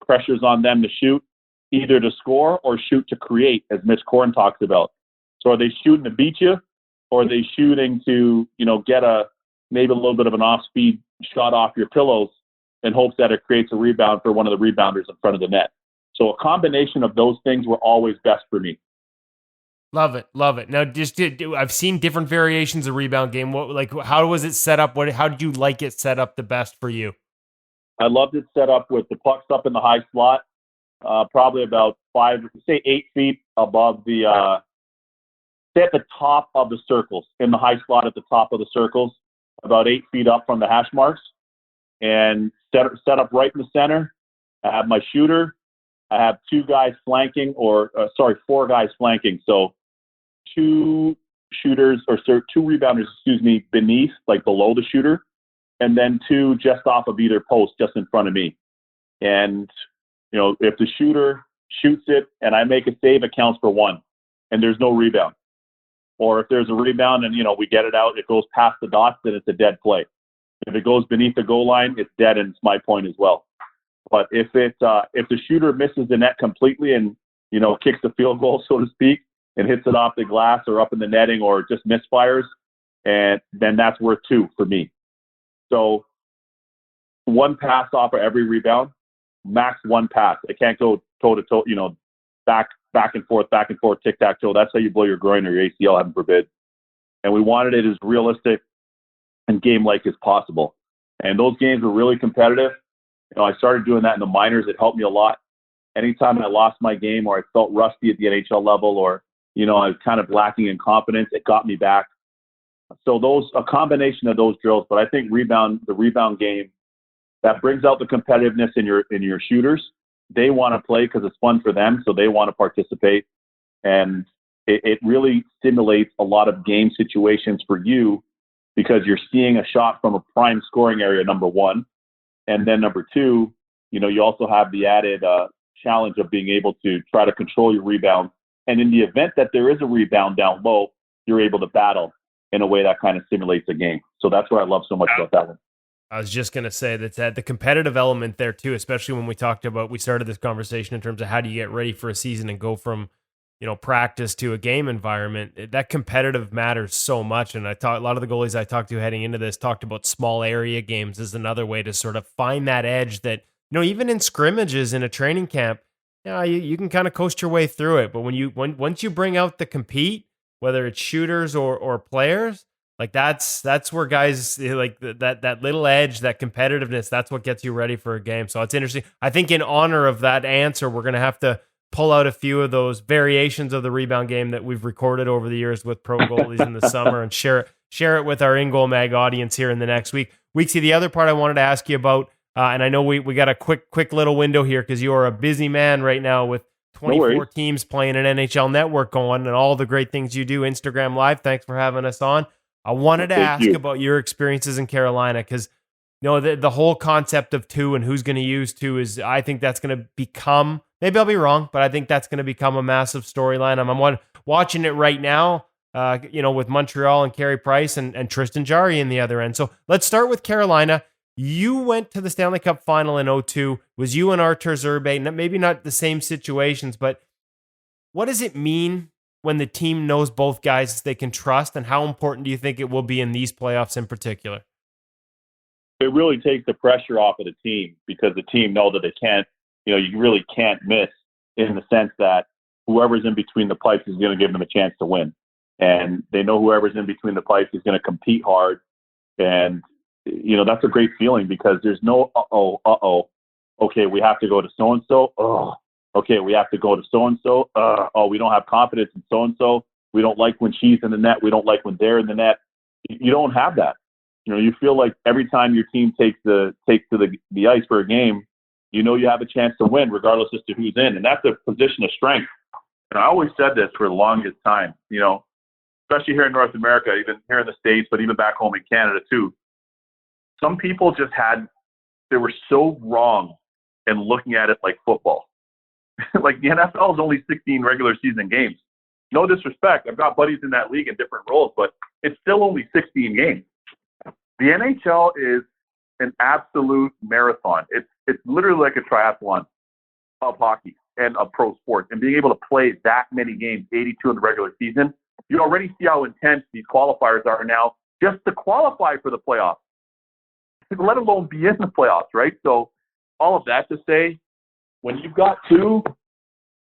D: Pressures on them to shoot, either to score or shoot to create, as Mitch Korn talks about. So are they shooting to beat you, or are they shooting to, get maybe a little bit of an off-speed shot off your pillows in hopes that it creates a rebound for one of the rebounders in front of the net? So a combination of those things were always best for me.
C: Love it. Now, I've seen different variations of rebound game. How was it set up? How did you like it set up the best for you?
D: I loved it set up with the pucks up in the high slot, probably about 8 feet above the, say at the top of the circles, in the high slot at the top of the circles, about 8 feet up from the hash marks, and set up right in the center. I have my shooter. I have 4 guys flanking. So 2 rebounders, beneath, below the shooter, and then 2 just off of either post, just in front of me. And, if the shooter shoots it and I make a save, it counts for 1, and there's no rebound. Or if there's a rebound and, we get it out, it goes past the dots, then it's a dead play. If it goes beneath the goal line, it's dead, and it's my point as well. But if the shooter misses the net completely and, kicks the field goal, so to speak, and hits it off the glass or up in the netting or just misfires, and then that's worth 2 for me. So 1 pass off of every rebound, max 1 pass. It can't go toe to toe, back and forth, tic-tac-toe. That's how you blow your groin or your ACL, heaven forbid. And we wanted it as realistic and game-like as possible. And those games were really competitive. I started doing that in the minors. It helped me a lot. Anytime I lost my game or I felt rusty at the NHL level or, I was kind of lacking in confidence, it got me back. So a combination of those drills, but I think the rebound game, that brings out the competitiveness in your shooters. They want to play because it's fun for them, so they want to participate. And it really stimulates a lot of game situations for you because you're seeing a shot from a prime scoring area, number one. And then number two, you also have the added challenge of being able to try to control your rebound. And in the event that there is a rebound down low, you're able to battle in a way that kind of stimulates the game. So that's what I love so much about that one.
C: I was just going to say that the competitive element there too, especially when we started this conversation in terms of how do you get ready for a season and go from, practice to a game environment. That competitive matters so much. And a lot of the goalies I talked to heading into this talked about small area games as another way to sort of find that edge that, even in scrimmages in a training camp, you can kind of coast your way through it. But once you bring out the compete, whether it's shooters or players, like that's where guys like that little edge, that competitiveness, that's what gets you ready for a game. So it's interesting. I think in honor of that answer, we're going to have to pull out a few of those variations of the rebound game that we've recorded over the years with pro goalies in the summer and share it with our In Goal Mag audience here in the next week. Weeksy, the other part I wanted to ask you about, and I know we got a quick little window here because you are a busy man right now with 24 teams playing an NHL network going and all the great things you do. Instagram Live, thanks for having us on. I wanted to ask about your experiences in Carolina because the whole concept of two and who's going to use two is, I think that's going to become, maybe I'll be wrong, but I think that's going to become a massive storyline. I'm watching it right now, with Montreal and Carey Price and Tristan Jarry in the other end. So let's start with Carolina. You went to the Stanley Cup final in 2002. It was you and Artur Zerbe, maybe not the same situations, but what does it mean when the team knows both guys they can trust, and how important do you think it will be in these playoffs in particular?
D: It really takes the pressure off of the team because the team know that they can't, you really can't miss in the sense that whoever's in between the pipes is going to give them a chance to win. And they know whoever's in between the pipes is going to compete hard. And, that's a great feeling because there's no, okay, we have to go to so-and-so. Okay, we have to go to so-and-so. We don't have confidence in so-and-so. We don't like when she's in the net. We don't like when they're in the net. You don't have that. You feel like every time your team takes to the ice for a game, you have a chance to win regardless as to who's in. And that's a position of strength. And I always said this for the longest time, especially here in North America, even here in the States, but even back home in Canada too. Some people they were so wrong in looking at it like football. Like the NFL is only 16 regular season games. No disrespect. I've got buddies in that league in different roles, but it's still only 16 games. The NHL is an absolute marathon. It's literally like a triathlon of hockey and of pro sports. And being able to play that many games, 82 in the regular season, you already see how intense these qualifiers are now just to qualify for the playoffs, let alone be in the playoffs, right? So all of that to say, when you've got two,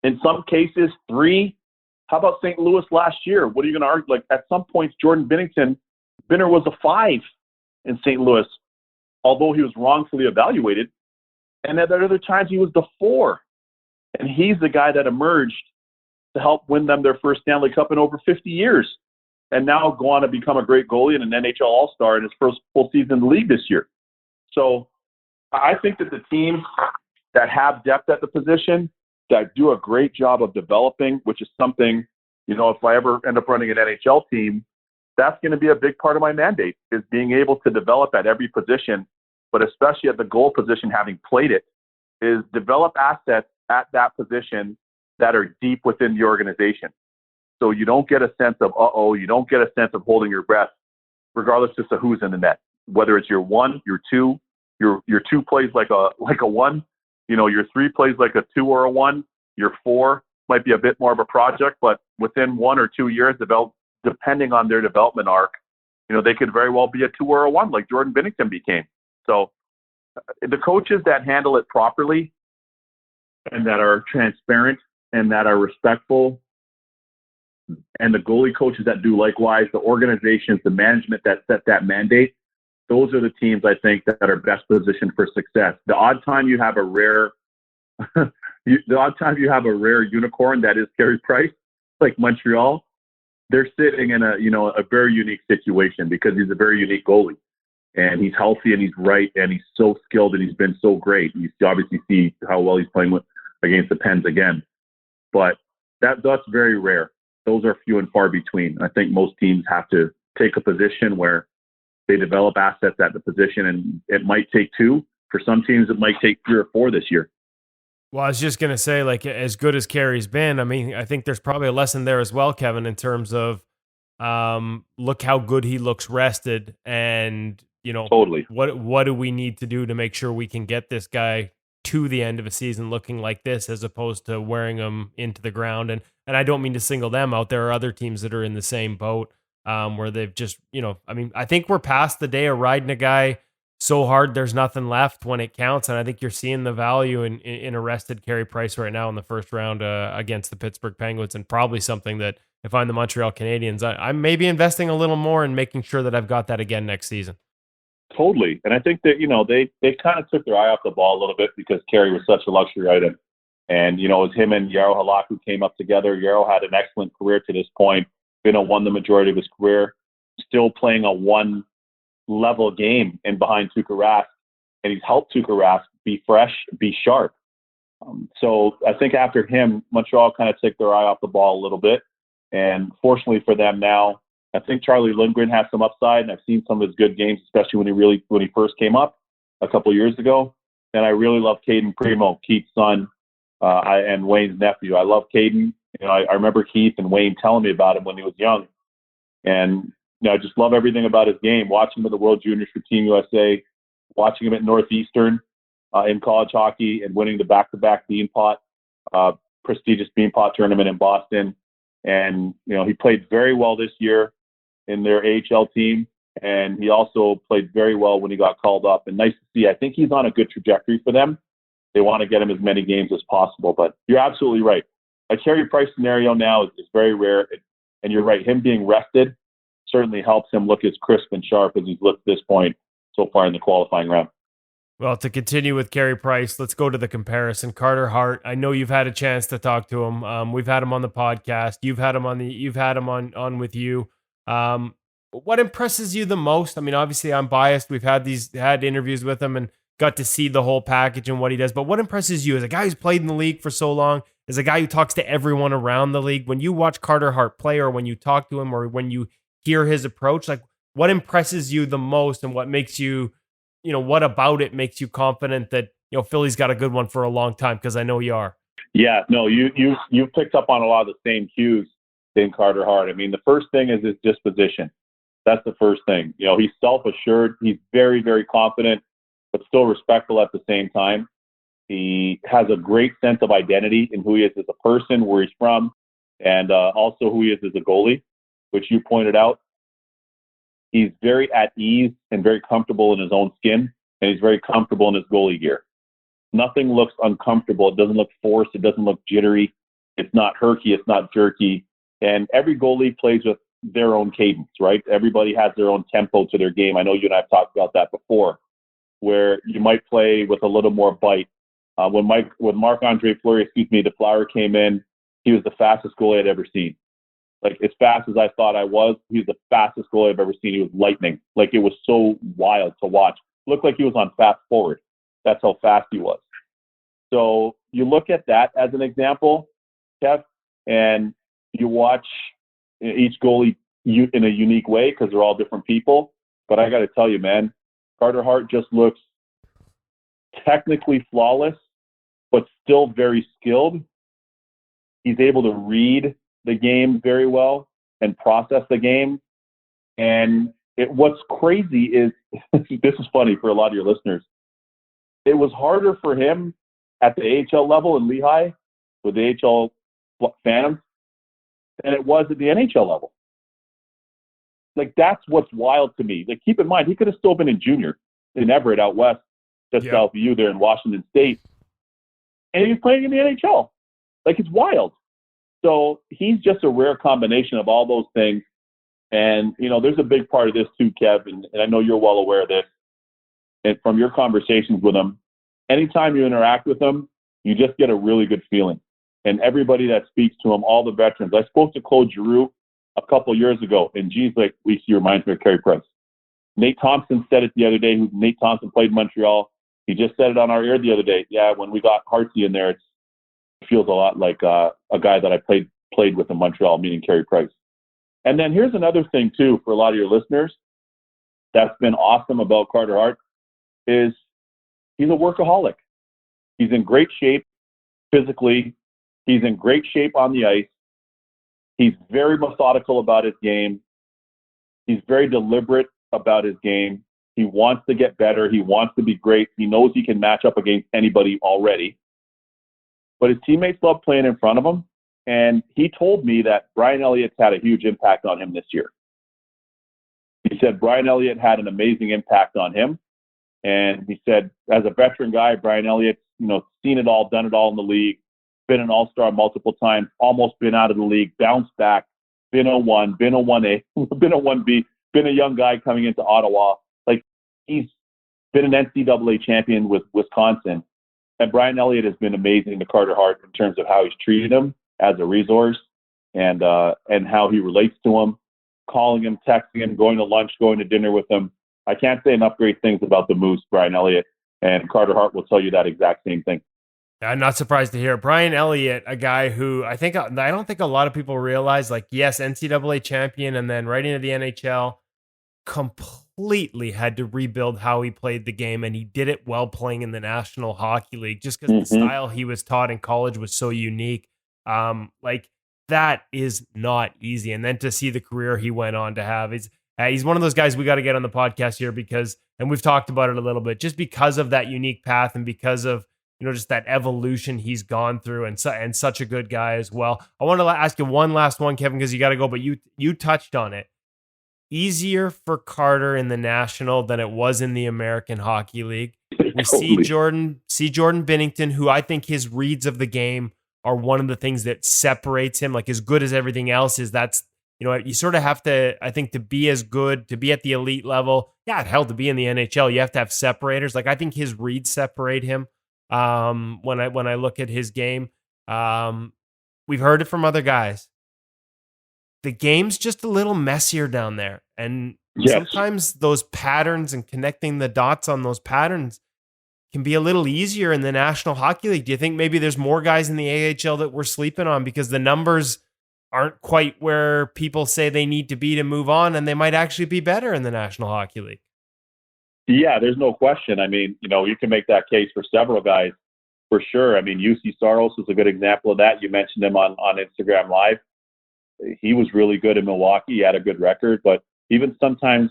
D: in some cases three, how about St. Louis last year? What are you going to argue? Like at some points, Jordan Binner was a 5 in St. Louis, although he was wrongfully evaluated. And at other times he was the 4. And he's the guy that emerged to help win them their first Stanley Cup in over 50 years. And now go on to become a great goalie and an NHL All-Star in his first full season in the league this year. So I think that the teams that have depth at the position, that do a great job of developing, which is something, if I ever end up running an NHL team, that's going to be a big part of my mandate, is being able to develop at every position, but especially at the goal position, having played it, is develop assets at that position that are deep within the organization. So you don't get a sense of, you don't get a sense of holding your breath, regardless just of who's in the net, whether it's your 1, your 2, your 2 plays like a 1, your 3 plays like a 2 or a 1, your 4 might be a bit more of a project, but within 1 or 2 years, depending on their development arc, they could very well be a 2 or a 1 like Jordan Binnington became. So the coaches that handle it properly and that are transparent and that are respectful, and the goalie coaches that do likewise, the organizations, the management that set that mandate, those are the teams I think that are best positioned for success. The odd time you have a rare unicorn that is Carey Price, like Montreal, they're sitting in a very unique situation because he's a very unique goalie. And he's healthy and he's right and he's so skilled and he's been so great. You obviously see how well he's playing against the Pens again. But that's very rare. Those are few and far between. I think most teams have to take a position where they develop assets at the position, and it might take two. For some teams, it might take 3 or 4 this year.
C: Well, I was just going to say, like, as good as Carey's been, I mean, I think there's probably a lesson there as well, Kevin, in terms of look how good he looks rested, and
D: Totally.
C: what do we need to do to make sure we can get this guy to the end of a season looking like this, as opposed to wearing him into the ground. And I don't mean to single them out. There are other teams that are in the same boat where they've just, I mean, I think we're past the day of riding a guy so hard there's nothing left when it counts. And I think you're seeing the value in arrested Carey Price right now in the first round against the Pittsburgh Penguins, and probably something that if I'm the Montreal Canadiens, I may be investing a little more in making sure that I've got that again next season.
D: Totally. And I think that, they kind of took their eye off the ball a little bit because Carey was such a luxury item. And, it was him and Jaro Halak who came up together. Jaro had an excellent career to this point, won the majority of his career, still playing a one-level game in behind Tuukka Rask. And he's helped Tuukka Rask be fresh, be sharp. So I think after him, Montreal kind of took their eye off the ball a little bit. And fortunately for them now, I think Charlie Lindgren has some upside, and I've seen some of his good games, especially when he first came up a couple of years ago. And I really love Caden Primo, Keith's son, and Wayne's nephew. I love Caden. I remember Keith and Wayne telling me about him when he was young, and I just love everything about his game. Watching him at the World Juniors for Team USA, watching him at Northeastern in college hockey, and winning the back-to-back Beanpot, prestigious Beanpot tournament in Boston. And he played very well this year in their AHL team, and he also played very well when he got called up. And nice to see. I think he's on a good trajectory for them. They want to get him as many games as possible. But you're absolutely right. A Carey Price scenario now is very rare, and you're right. Him being rested certainly helps him look as crisp and sharp as he's looked at this point so far in the qualifying round.
C: Well, to continue with Carey Price, let's go to the comparison. Carter Hart. I know you've had a chance to talk to him. We've had him on the podcast. You've had him on with you. What impresses you the most? I mean, obviously I'm biased. We've had interviews with him and got to see the whole package and what he does. But what impresses you as a guy who's played in the league for so long, as a guy who talks to everyone around the league, when you watch Carter Hart play, or when you talk to him, or when you hear his approach, like what impresses you the most, and what makes you, what about it makes you confident that, Philly's got a good one for a long time? Because I know you are.
D: Yeah, no, you've picked up on a lot of the same cues in Carter Hart. I mean, the first thing is his disposition. That's the first thing. He's self-assured. He's very, very confident, but still respectful at the same time. He has a great sense of identity in who he is as a person, where he's from, and also who he is as a goalie, which you pointed out. He's very at ease and very comfortable in his own skin, and he's very comfortable in his goalie gear. Nothing looks uncomfortable. It doesn't look forced. It doesn't look jittery. It's not herky. It's not jerky. And every goalie plays with their own cadence, right? Everybody has their own tempo to their game. I know you and I have talked about that before, where you might play with a little more bite. When Marc-Andre Fleury, the Flower came in, he was the fastest goalie I'd ever seen. Like, as fast as I thought I was, he was the fastest goalie I've ever seen. He was lightning. Like, it was so wild to watch. Looked like he was on fast forward. That's how fast he was. So you look at that as an example, Kev, and you watch each goalie in a unique way, because they're all different people. But I got to tell you, man, Carter Hart just looks technically flawless, but still very skilled. He's able to read the game very well and process the game. And what's crazy is, this is funny for a lot of your listeners, it was harder for him at the AHL level in Lehigh with the AHL Phantoms than it was at the NHL level. Like, that's what's wild to me. Like, keep in mind, he could have still been in junior in Everett out west, just south of you there in Washington State. And he was playing in the NHL. Like, it's wild. So he's just a rare combination of all those things. And, there's a big part of this too, Kev, and I know you're well aware of this. And from your conversations with him, anytime you interact with him, you just get a really good feeling. And everybody that speaks to him, all the veterans. I spoke to Claude Giroux a couple years ago, and geez, like he reminds me of Carey Price. Nate Thompson said it the other day. Nate Thompson played in Montreal. He just said it on our air the other day. Yeah, when we got Hartsey in there, it feels a lot like a guy that I played with in Montreal, meaning Carey Price. And then here's another thing too for a lot of your listeners that's been awesome about Carter Hart is he's a workaholic. He's in great shape physically. He's in great shape on the ice. He's very methodical about his game. He's very deliberate about his game. He wants to get better. He wants to be great. He knows he can match up against anybody already. But his teammates love playing in front of him. And he told me that Brian Elliott's had a huge impact on him this year. He said Brian Elliott had an amazing impact on him. And he said, as a veteran guy, Brian Elliott, seen it all, done it all in the league, been an all-star multiple times, almost been out of the league, bounced back, been a 1, been a 1A, been a 1B, been a young guy coming into Ottawa. Like, he's been an NCAA champion with Wisconsin. And Brian Elliott has been amazing to Carter Hart in terms of how he's treated him as a resource and how he relates to him, calling him, texting him, going to lunch, going to dinner with him. I can't say enough great things about the Moose, Brian Elliott, and Carter Hart will tell you that exact same thing.
C: I'm not surprised to hear Brian Elliott, a guy who I don't think a lot of people realize, like, yes, NCAA champion, and then right into the NHL, completely had to rebuild how he played the game, and he did it while playing in the National Hockey League, just because the style he was taught in college was so unique. That is not easy. And then to see the career he went on to have, he's one of those guys we got to get on the podcast here because, and we've talked about it a little bit, just because of that unique path and because of, just that evolution he's gone through and such a good guy as well. I want to ask you one last one, Kevin, because you got to go, but you touched on it. Easier for Carter in the National than it was in the American Hockey League. We see Jordan Binnington, who I think his reads of the game are one of the things that separates him, like as good as everything else is. That's, you sort of have to, I think, to be as good, to be at the elite level. Yeah, hell, to be in the NHL, you have to have separators. Like, I think his reads separate him. When I look at his game, we've heard it from other guys. The game's just a little messier down there. And sometimes those patterns and connecting the dots on those patterns can be a little easier in the National Hockey League. Do you think maybe there's more guys in the AHL that we're sleeping on because the numbers aren't quite where people say they need to be to move on, and they might actually be better in the National Hockey League?
D: Yeah, there's no question. I mean, you can make that case for several guys for sure. I mean, UC Saros is a good example of that. You mentioned him on Instagram Live. He was really good in Milwaukee. He had a good record, but even sometimes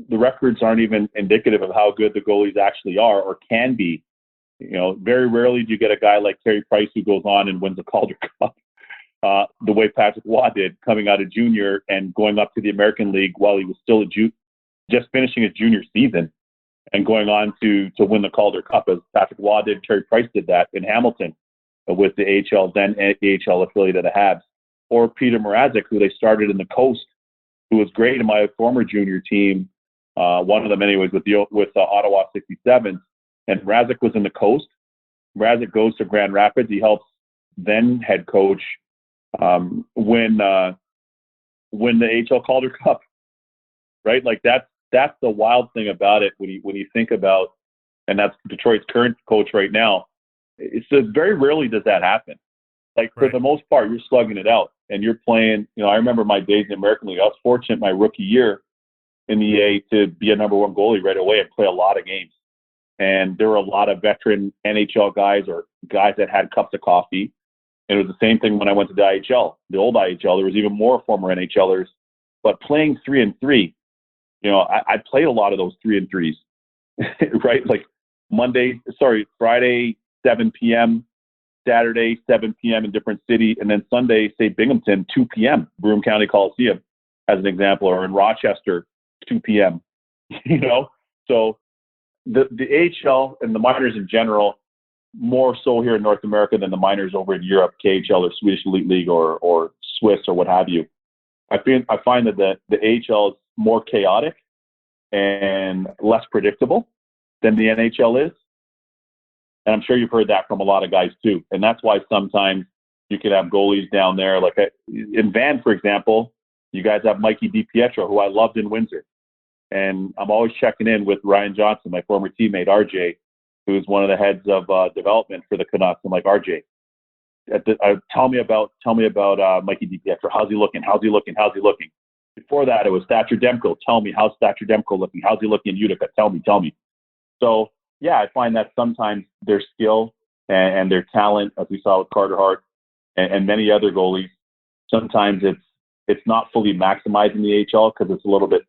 D: the records aren't even indicative of how good the goalies actually are or can be. Very rarely do you get a guy like Carey Price who goes on and wins a Calder Cup the way Patrick Waugh did, coming out of junior and going up to the American League while he was still just finishing his junior season and going on to win the Calder Cup as Patrick Waugh did. Carey Price did that in Hamilton with the AHL, then AHL affiliate of the Habs. Or Peter Mrazek, who they started in the Coast, who was great in my former junior team, one of them anyways, with the Ottawa 67s. And Mrazek was in the Coast. Mrazek goes to Grand Rapids. He helps then head coach win the AHL Calder Cup, right? Like that's the wild thing about it when you think about, and that's Detroit's current coach right now. It's just very rarely does that happen. Like, for the most part, you're slugging it out and you're playing. I remember my days in the American League. I was fortunate my rookie year in the EA to be a number one goalie right away and play a lot of games. And there were a lot of veteran NHL guys or guys that had cups of coffee. And it was the same thing when I went to the IHL, the old IHL. There was even more former NHLers. But playing 3-3, I played a lot of those 3-3s, right? Like Friday, 7 p.m., Saturday, 7 p.m. in different city, and then Sunday, say Binghamton, 2 p.m., Broome County Coliseum, as an example, or in Rochester, 2 p.m., So the AHL and the minors in general, more so here in North America than the minors over in Europe, KHL or Swedish Elite League or Swiss or what have you. I find that the AHL is more chaotic and less predictable than the NHL is. And I'm sure you've heard that from a lot of guys too. And that's why sometimes you could have goalies down there. Like in Van, for example, You guys have Mikey DiPietro, who I loved in Windsor. And I'm always checking in with Ryan Johnson, my former teammate, RJ, who's one of the heads of development for the Canucks. I'm like, RJ, tell me about Mikey DiPietro. How's he looking? Before that, it was Thatcher Demko. Tell me, how's Thatcher Demko looking? How's he looking in Utica? Tell me. So, yeah, I find that sometimes their skill and their talent, as we saw with Carter Hart and many other goalies, sometimes it's not fully maximized in the AHL because it's a little bit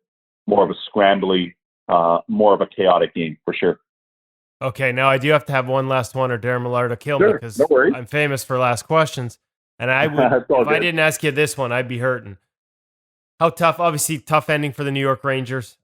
D: more of a scrambly, more of a chaotic game for sure.
C: Okay, now I do have to have one last one, or Darren Millard will kill me because I'm famous for last questions. And I would, if I didn't ask you this one, I'd be hurting. How tough? Obviously, tough ending for the New York Rangers.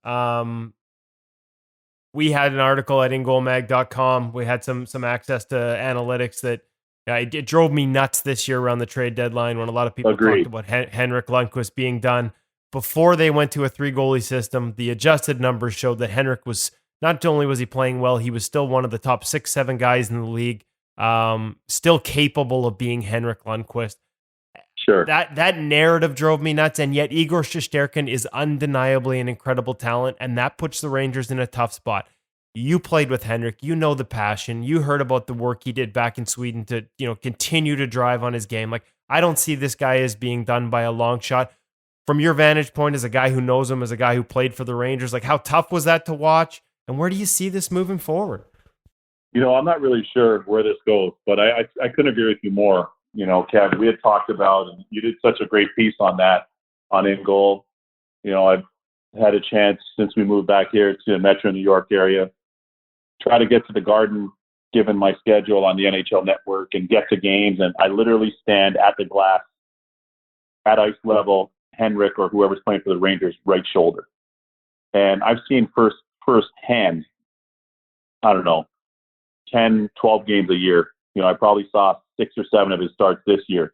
C: We had an article at ingoalmag.com. We had some access to analytics that it drove me nuts this year around the trade deadline when a lot of people talked about Henrik Lundqvist being done. Before they went to a 3-goalie system, the adjusted numbers showed that Henrik was, not only was he playing well, he was still one of the top 6-7 guys in the league, still capable of being Henrik Lundqvist.
D: Sure.
C: That narrative drove me nuts, and yet Igor Shesterkin is undeniably an incredible talent, and that puts the Rangers in a tough spot. You played with Henrik, you know the passion, you heard about the work he did back in Sweden to, continue to drive on his game. Like, I don't see this guy as being done by a long shot. From your vantage point as a guy who knows him, as a guy who played for the Rangers, like, how tough was that to watch, and where do you see this moving forward?
D: I'm not really sure where this goes, but I couldn't agree with you more. Kev, we had talked about, and you did such a great piece on that, on In Goal. I've had a chance since we moved back here to the Metro New York area, try to get to the Garden, given my schedule on the NHL Network, and get to games. And I literally stand at the glass, at ice level, Henrik or whoever's playing for the Rangers' right shoulder. And I've seen firsthand, I don't know, 10, 12 games a year. I probably saw 6 or 7 of his starts this year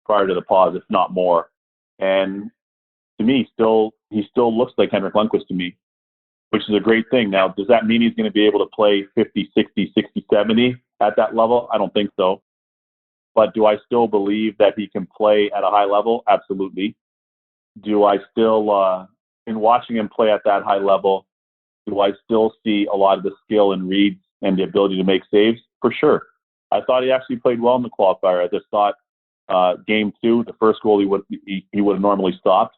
D: prior to the pause, if not more. And to me, he still looks like Henrik Lundqvist to me, which is a great thing. Now, does that mean he's going to be able to play 50, 60, 60, 70 at that level? I don't think so. But do I still believe that he can play at a high level? Absolutely. Do I still, in watching him play at that high level, do I still see a lot of the skill and reads and the ability to make saves? For sure. I thought he actually played well in the qualifier. I just thought game 2, the first goal he would have normally stopped.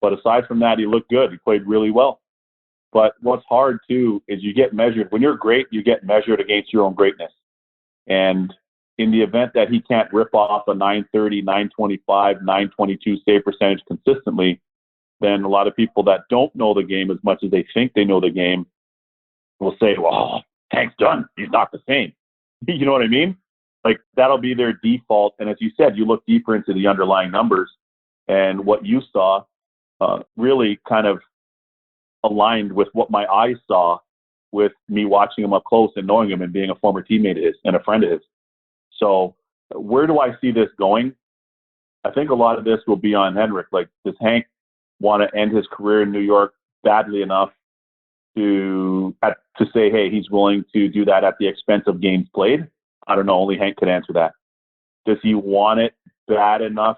D: But aside from that, he looked good. He played really well. But what's hard, too, is you get measured. When you're great, you get measured against your own greatness. And in the event that he can't rip off a 930, 925, 922 save percentage consistently, then a lot of people that don't know the game as much as they think they know the game will say, well, Hank's done. He's not the same. You know what I mean? Like, that'll be their default. And as you said, you look deeper into the underlying numbers, and what you saw really kind of aligned with what my eyes saw with me watching him up close and knowing him and being a former teammate of his and a friend of his. So where do I see this going? I think a lot of this will be on Henrik. Like, does Hank want to end his career in New York badly enough to say, hey, he's willing to do that at the expense of games played? I don't know. Only Hank could answer that. Does he want it bad enough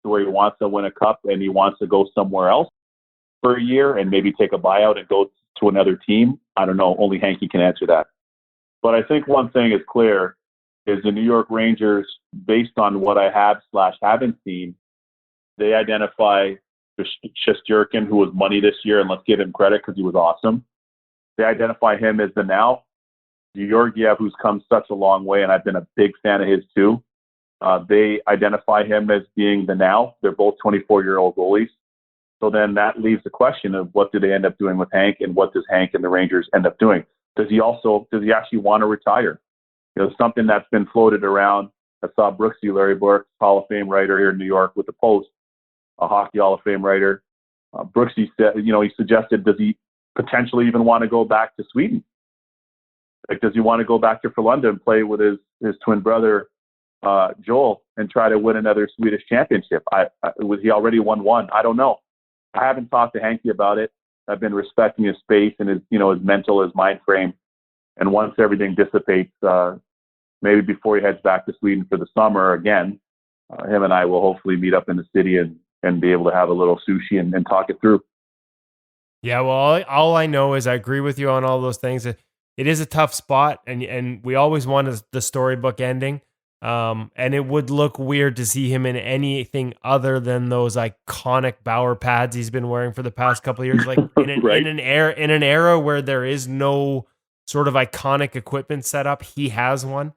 D: to where he wants to win a cup and he wants to go somewhere else for a year and maybe take a buyout and go to another team? I don't know. Only Hanky can answer that. But I think one thing is clear is the New York Rangers, based on what I haven't seen, they identify Shesterkin, who was money this year, and let's give him credit because he was awesome. They identify him as the now. Georgiev, who's come such a long way, and I've been a big fan of his too. They identify him as being the now. They're both 24-year-old goalies. So then that leaves the question of what do they end up doing with Hank, and what does Hank and the Rangers end up doing? Does he actually want to retire? Something that's been floated around. I saw Brooksy, Larry Burke, Hall of Fame writer here in New York with the Post, a hockey Hall of Fame writer. Brooksy said, he suggested, does he potentially even want to go back to Sweden? Like, does he want to go back to Frölunda and play with his twin brother, Joel, and try to win another Swedish championship? He already won one? I don't know. I haven't talked to Hanky about it. I've been respecting his space and his mental, his mind frame. And once everything dissipates, maybe before he heads back to Sweden for the summer again, him and I will hopefully meet up in the city and and be able to have a little sushi and talk it through.
C: Yeah, well, all I know is I agree with you on all those things. It is a tough spot, and we always want the storybook ending. And it would look weird to see him in anything other than those iconic Bauer pads he's been wearing for the past couple of years. Like
D: Right.
C: in an era where there is no sort of iconic equipment set up, he has one,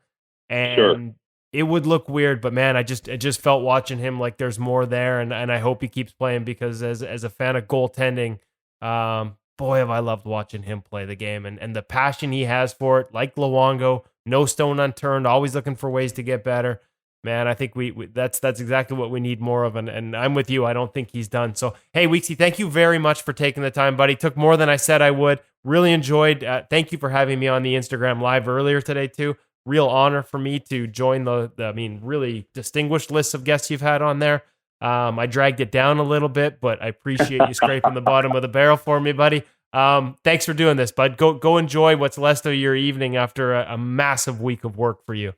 C: and
D: Sure.
C: it would look weird. But man, I just felt watching him like there's more there, and I hope he keeps playing, because as a fan of goaltending. Boy, have I loved watching him play the game, and the passion he has for it, like Luongo, no stone unturned, always looking for ways to get better. Man, I think we that's exactly what we need more of, and I'm with you. I don't think he's done. So, hey, Weeksy, thank you very much for taking the time, buddy. Took more than I said I would. Really enjoyed. Thank you for having me on the Instagram Live earlier today, too. Real honor for me to join the really distinguished list of guests you've had on there. I dragged it down a little bit, but I appreciate you scraping the bottom of the barrel for me, buddy. Thanks for doing this, bud. Go enjoy what's left of your evening after a massive week of work for you.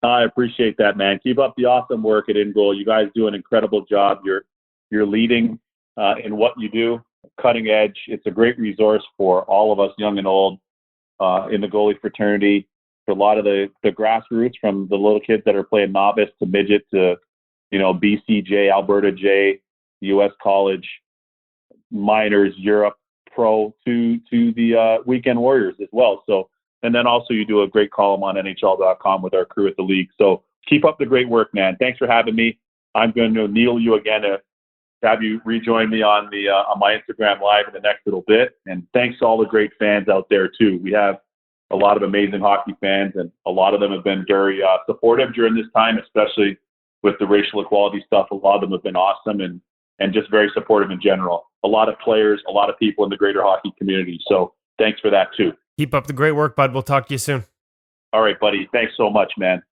D: I appreciate that, man. Keep up the awesome work at InGoal. You guys do an incredible job. You're leading in what you do, cutting edge. It's a great resource for all of us, young and old, in the goalie fraternity. For a lot of the grassroots, from the little kids that are playing novice to midget to BCJ, Alberta J, U.S. college, minors, Europe, pro, to the weekend warriors as well. So, and then also you do a great column on NHL.com with our crew at the league. So keep up the great work, man. Thanks for having me. I'm going to kneel you again to have you rejoin me on my Instagram Live in the next little bit. And thanks to all the great fans out there too. We have a lot of amazing hockey fans, and a lot of them have been very supportive during this time, especially with the racial equality stuff. A lot of them have been awesome and just very supportive in general. A lot of players, a lot of people in the greater hockey community. So thanks for that too.
C: Keep up the great work, bud. We'll talk to you soon.
D: All right, buddy. Thanks so much, man.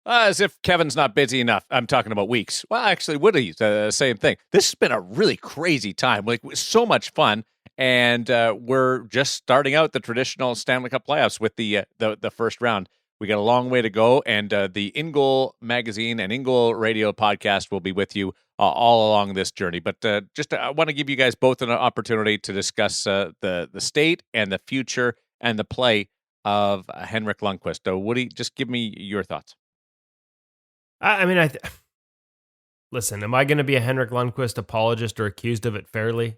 A: As if Kevin's not busy enough. I'm talking about weeks. Well, actually, Woody's same thing. This has been a really crazy time. Like, so much fun. And we're just starting out the traditional Stanley Cup playoffs with the first round. We got a long way to go, and the InGoal magazine and InGoal radio podcast will be with you all along this journey. But I want to give you guys both an opportunity to discuss the state and the future and the play of Henrik Lundqvist. Woody, just give me your thoughts.
C: Listen, am I going to be a Henrik Lundqvist apologist or accused of it fairly?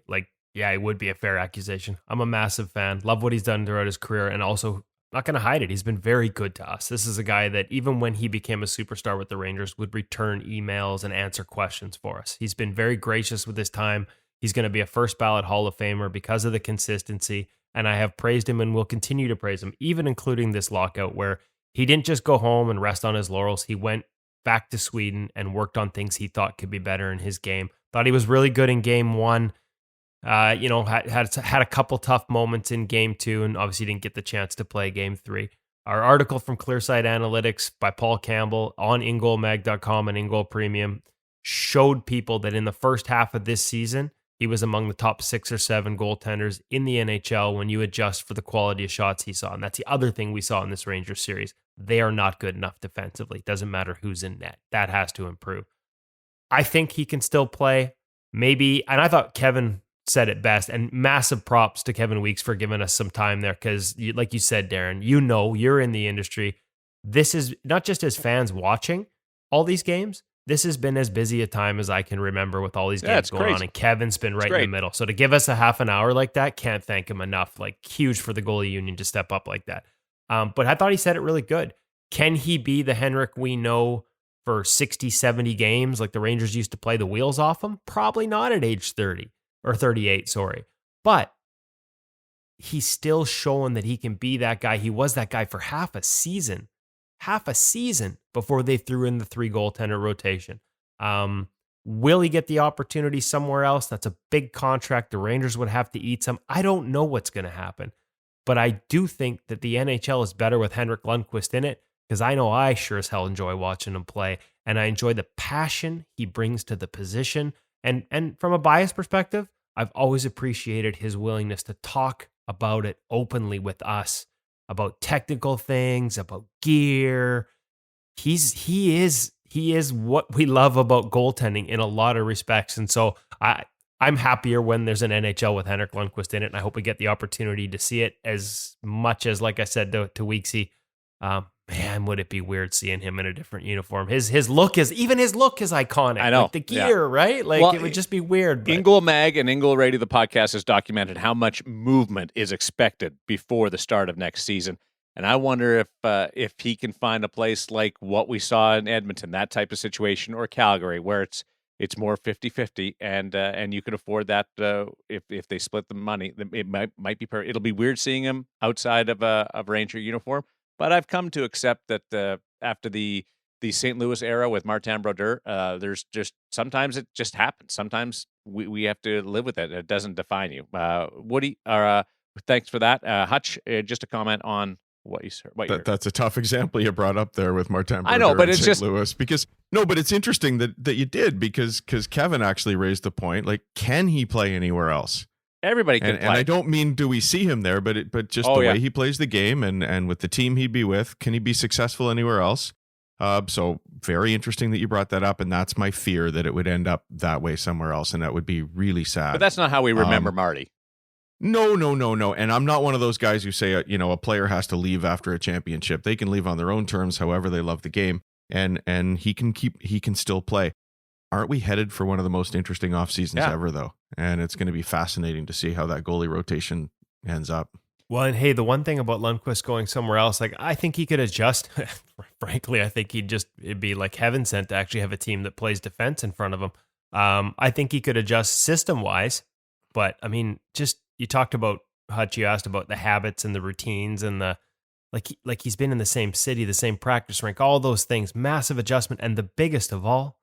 C: Yeah, it would be a fair accusation. I'm a massive fan. Love what he's done throughout his career, and also not going to hide it. He's been very good to us. This is a guy that even when he became a superstar with the Rangers would return emails and answer questions for us. He's been very gracious with his time. He's going to be a first ballot Hall of Famer because of the consistency, and I have praised him and will continue to praise him, even including this lockout where he didn't just go home and rest on his laurels. He went back to Sweden and worked on things he thought could be better in his game. Thought he was really good in game one. Had a couple tough moments in game two, and obviously didn't get the chance to play game three. Our article from Clearsight Analytics by Paul Campbell on InGoalMag.com and InGoal Premium showed people that in the first half of this season, he was among the top 6 or 7 goaltenders in the NHL when you adjust for the quality of shots he saw. And that's the other thing we saw in this Rangers series. They are not good enough defensively. Doesn't matter who's in net. That has to improve. I think he can still play. Maybe, and I thought Kevin said it best, and massive props to Kevin Weeks for giving us some time there, because like you said, Darren, you're in the industry. This is not just as fans watching all these games. This has been as busy a time as I can remember with all these games going on, and Kevin's been right in the middle. So to give us a half an hour like that, can't thank him enough. Like, huge for the goalie union to step up like that. But I thought he said it really good. Can he be the Henrik we know for 60, 70 games like the Rangers used to play the wheels off him? Probably not at age 30 or 38, sorry. But he's still showing that he can be that guy. He was that guy for half a season before they threw in the 3 goaltender rotation. Will he get the opportunity somewhere else? That's a big contract. The Rangers would have to eat some. I don't know what's going to happen, but I do think that the NHL is better with Henrik Lundqvist in it, because I know I sure as hell enjoy watching him play, and I enjoy the passion he brings to the position. And from a bias perspective, I've always appreciated his willingness to talk about it openly with us. about technical things, about gear. He is what we love about goaltending in a lot of respects. And so I'm happier when there's an NHL with Henrik Lundqvist in it, and I hope we get the opportunity to see it as much as, like I said to Weeksy, man, would it be weird seeing him in a different uniform? His look is iconic.
A: I know.
C: Like the gear, right? Like it would just be weird. But.
A: Ingoal Mag and Ingoal Radio, the podcast, has documented how much movement is expected before the start of next season. And I wonder if he can find a place like what we saw in Edmonton, that type of situation, or Calgary, where it's more 50-50, and you can afford that if they split the money. It might be it'll be weird seeing him outside of a Ranger uniform, but I've come to accept that after the St. Louis era with Martin Brodeur, there's just sometimes it just happens. Sometimes we have to live with it. It doesn't define you. Woody, thanks for that. Hutch, just a comment on what you heard.
B: That's a tough example you brought up there with Martin Brodeur.
A: I know, but it's
B: St.
A: just
B: Louis but it's interesting that you did because Kevin actually raised the point. Like, can he play anywhere else?
A: Everybody can play.
B: And I don't mean do we see him there, but just the way he plays the game and with the team he'd be with, can he be successful anywhere else? So very interesting that you brought that up, and that's my fear, that it would end up that way somewhere else, and that would be really sad.
A: But that's not how we remember Marty.
B: No. And I'm not one of those guys who say, a player has to leave after a championship. They can leave on their own terms, however they love the game, and he can still play. Aren't we headed for one of the most interesting off seasons ever, though? And it's going to be fascinating to see how that goalie rotation ends up.
C: Well, and hey, the one thing about Lundqvist going somewhere else, like I think he could adjust. Frankly, I think it'd be like heaven sent to actually have a team that plays defense in front of him. I think he could adjust system wise, but I mean, just you talked about Hutch. You asked about the habits and the routines and the like he's been in the same city, the same practice rink, all those things. Massive adjustment, and the biggest of all,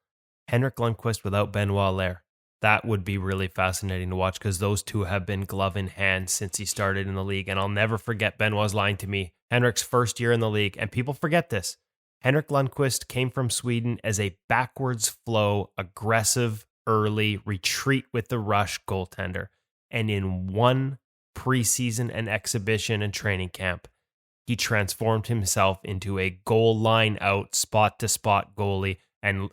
C: Henrik Lundqvist without Benoit Lair. That would be really fascinating to watch because those two have been glove in hand since he started in the league. And I'll never forget Benoit's line to me, Henrik's first year in the league. And people forget this. Henrik Lundqvist came from Sweden as a backwards flow, aggressive, early, retreat with the rush goaltender. And in one preseason and exhibition and training camp, he transformed himself into a goal line out, spot to spot goalie. And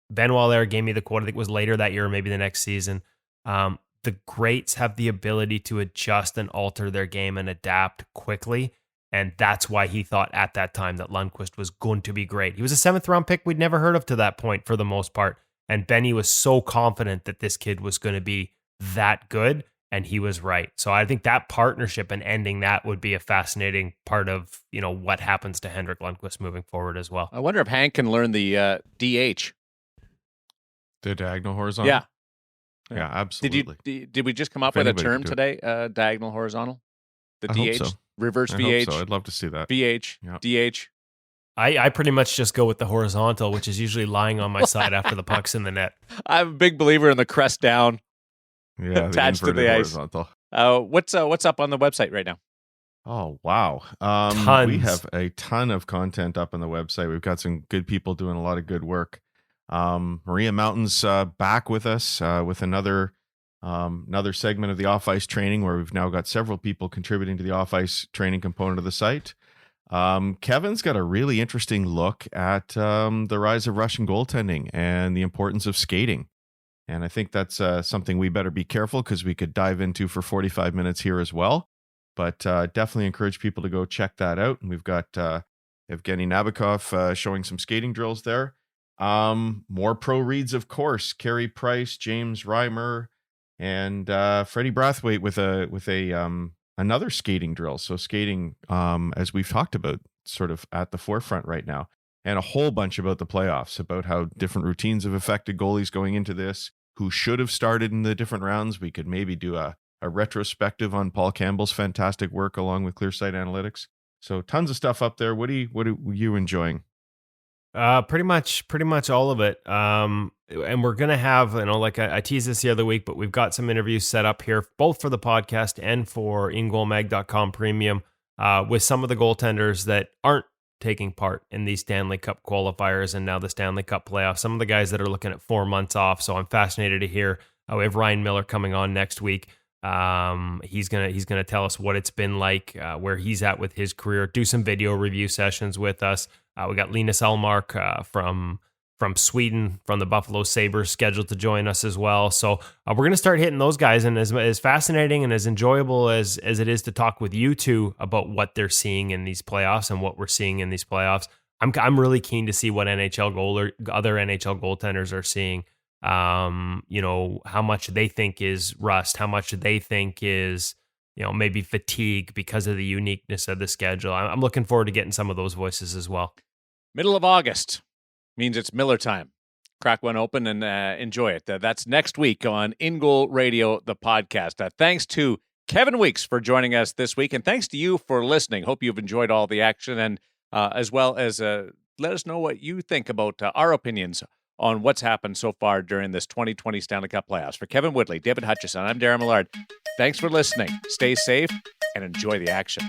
C: Benoit Lair gave me the quote, I think it was later that year, or maybe the next season. The greats have the ability to adjust and alter their game and adapt quickly. And that's why he thought at that time that Lundqvist was going to be great. He was a 7th round pick we'd never heard of to that point for the most part. And Benny was so confident that this kid was going to be that good. And he was right. So I think that partnership and ending that would be a fascinating part of, what happens to Henrik Lundqvist moving forward as well.
A: I wonder if Hank can learn the DH.
B: The diagonal horizontal?
A: Yeah,
B: absolutely.
A: Did we just come up with a term today? Diagonal horizontal? The DH?
B: Hope so.
A: Reverse
B: I
A: VH?
B: hope so. I'd love to see that.
A: VH?
B: Yep.
A: DH?
C: I pretty much just go with the horizontal, which is usually lying on my side after the puck's in the net.
A: I'm a big believer in the crest down.
B: Yeah,
A: attached to the ice.
B: Horizontal.
A: What's up on the website right now?
B: Oh, wow.
C: Tons.
B: We have a ton of content up on the website. We've got some good people doing a lot of good work. Maria Mountain's back with us with another segment of the off-ice training, where we've now got several people contributing to the off-ice training component of the site. Kevin's got a really interesting look at the rise of Russian goaltending and the importance of skating. And I think that's something we better be careful, because we could dive into for 45 minutes here as well. But definitely encourage people to go check that out. And we've got Evgeny Nabokov showing some skating drills there. More pro reads, of course. Carey Price, James Reimer, and Freddie Brathwaite with another skating drill. So skating, as we've talked about, sort of at the forefront right now. And a whole bunch about the playoffs, about how different routines have affected goalies going into this, who should have started in the different rounds. We could maybe do a retrospective on Paul Campbell's fantastic work along with Clearsight Analytics. So tons of stuff up there. What are you enjoying?
C: Pretty much all of it. And we're going to have, like I teased this the other week, but we've got some interviews set up here, both for the podcast and for ingoalmag.com premium, with some of the goaltenders that aren't taking part in these Stanley Cup qualifiers and now the Stanley Cup playoffs. Some of the guys that are looking at 4 months off. So I'm fascinated to hear. We have Ryan Miller coming on next week. He's gonna tell us what it's been like, where he's at with his career. Do some video review sessions with us. We got Linus Elmark from Sweden, from the Buffalo Sabres, scheduled to join us as well. So we're going to start hitting those guys. And as fascinating and as enjoyable as it is to talk with you two about what they're seeing in these playoffs and what we're seeing in these playoffs, I'm really keen to see what other NHL goaltenders are seeing. How much they think is rust, how much they think is, maybe fatigue because of the uniqueness of the schedule. I'm looking forward to getting some of those voices as well.
A: Middle of August means it's Miller time. Crack one open and enjoy it. That's next week on In Goal Radio, the podcast. Thanks to Kevin Weeks for joining us this week, and thanks to you for listening. Hope you've enjoyed all the action, and as well as let us know what you think about our opinions on what's happened so far during this 2020 Stanley Cup playoffs. For Kevin Woodley, David Hutchison, I'm Darren Millard. Thanks for listening. Stay safe and enjoy the action.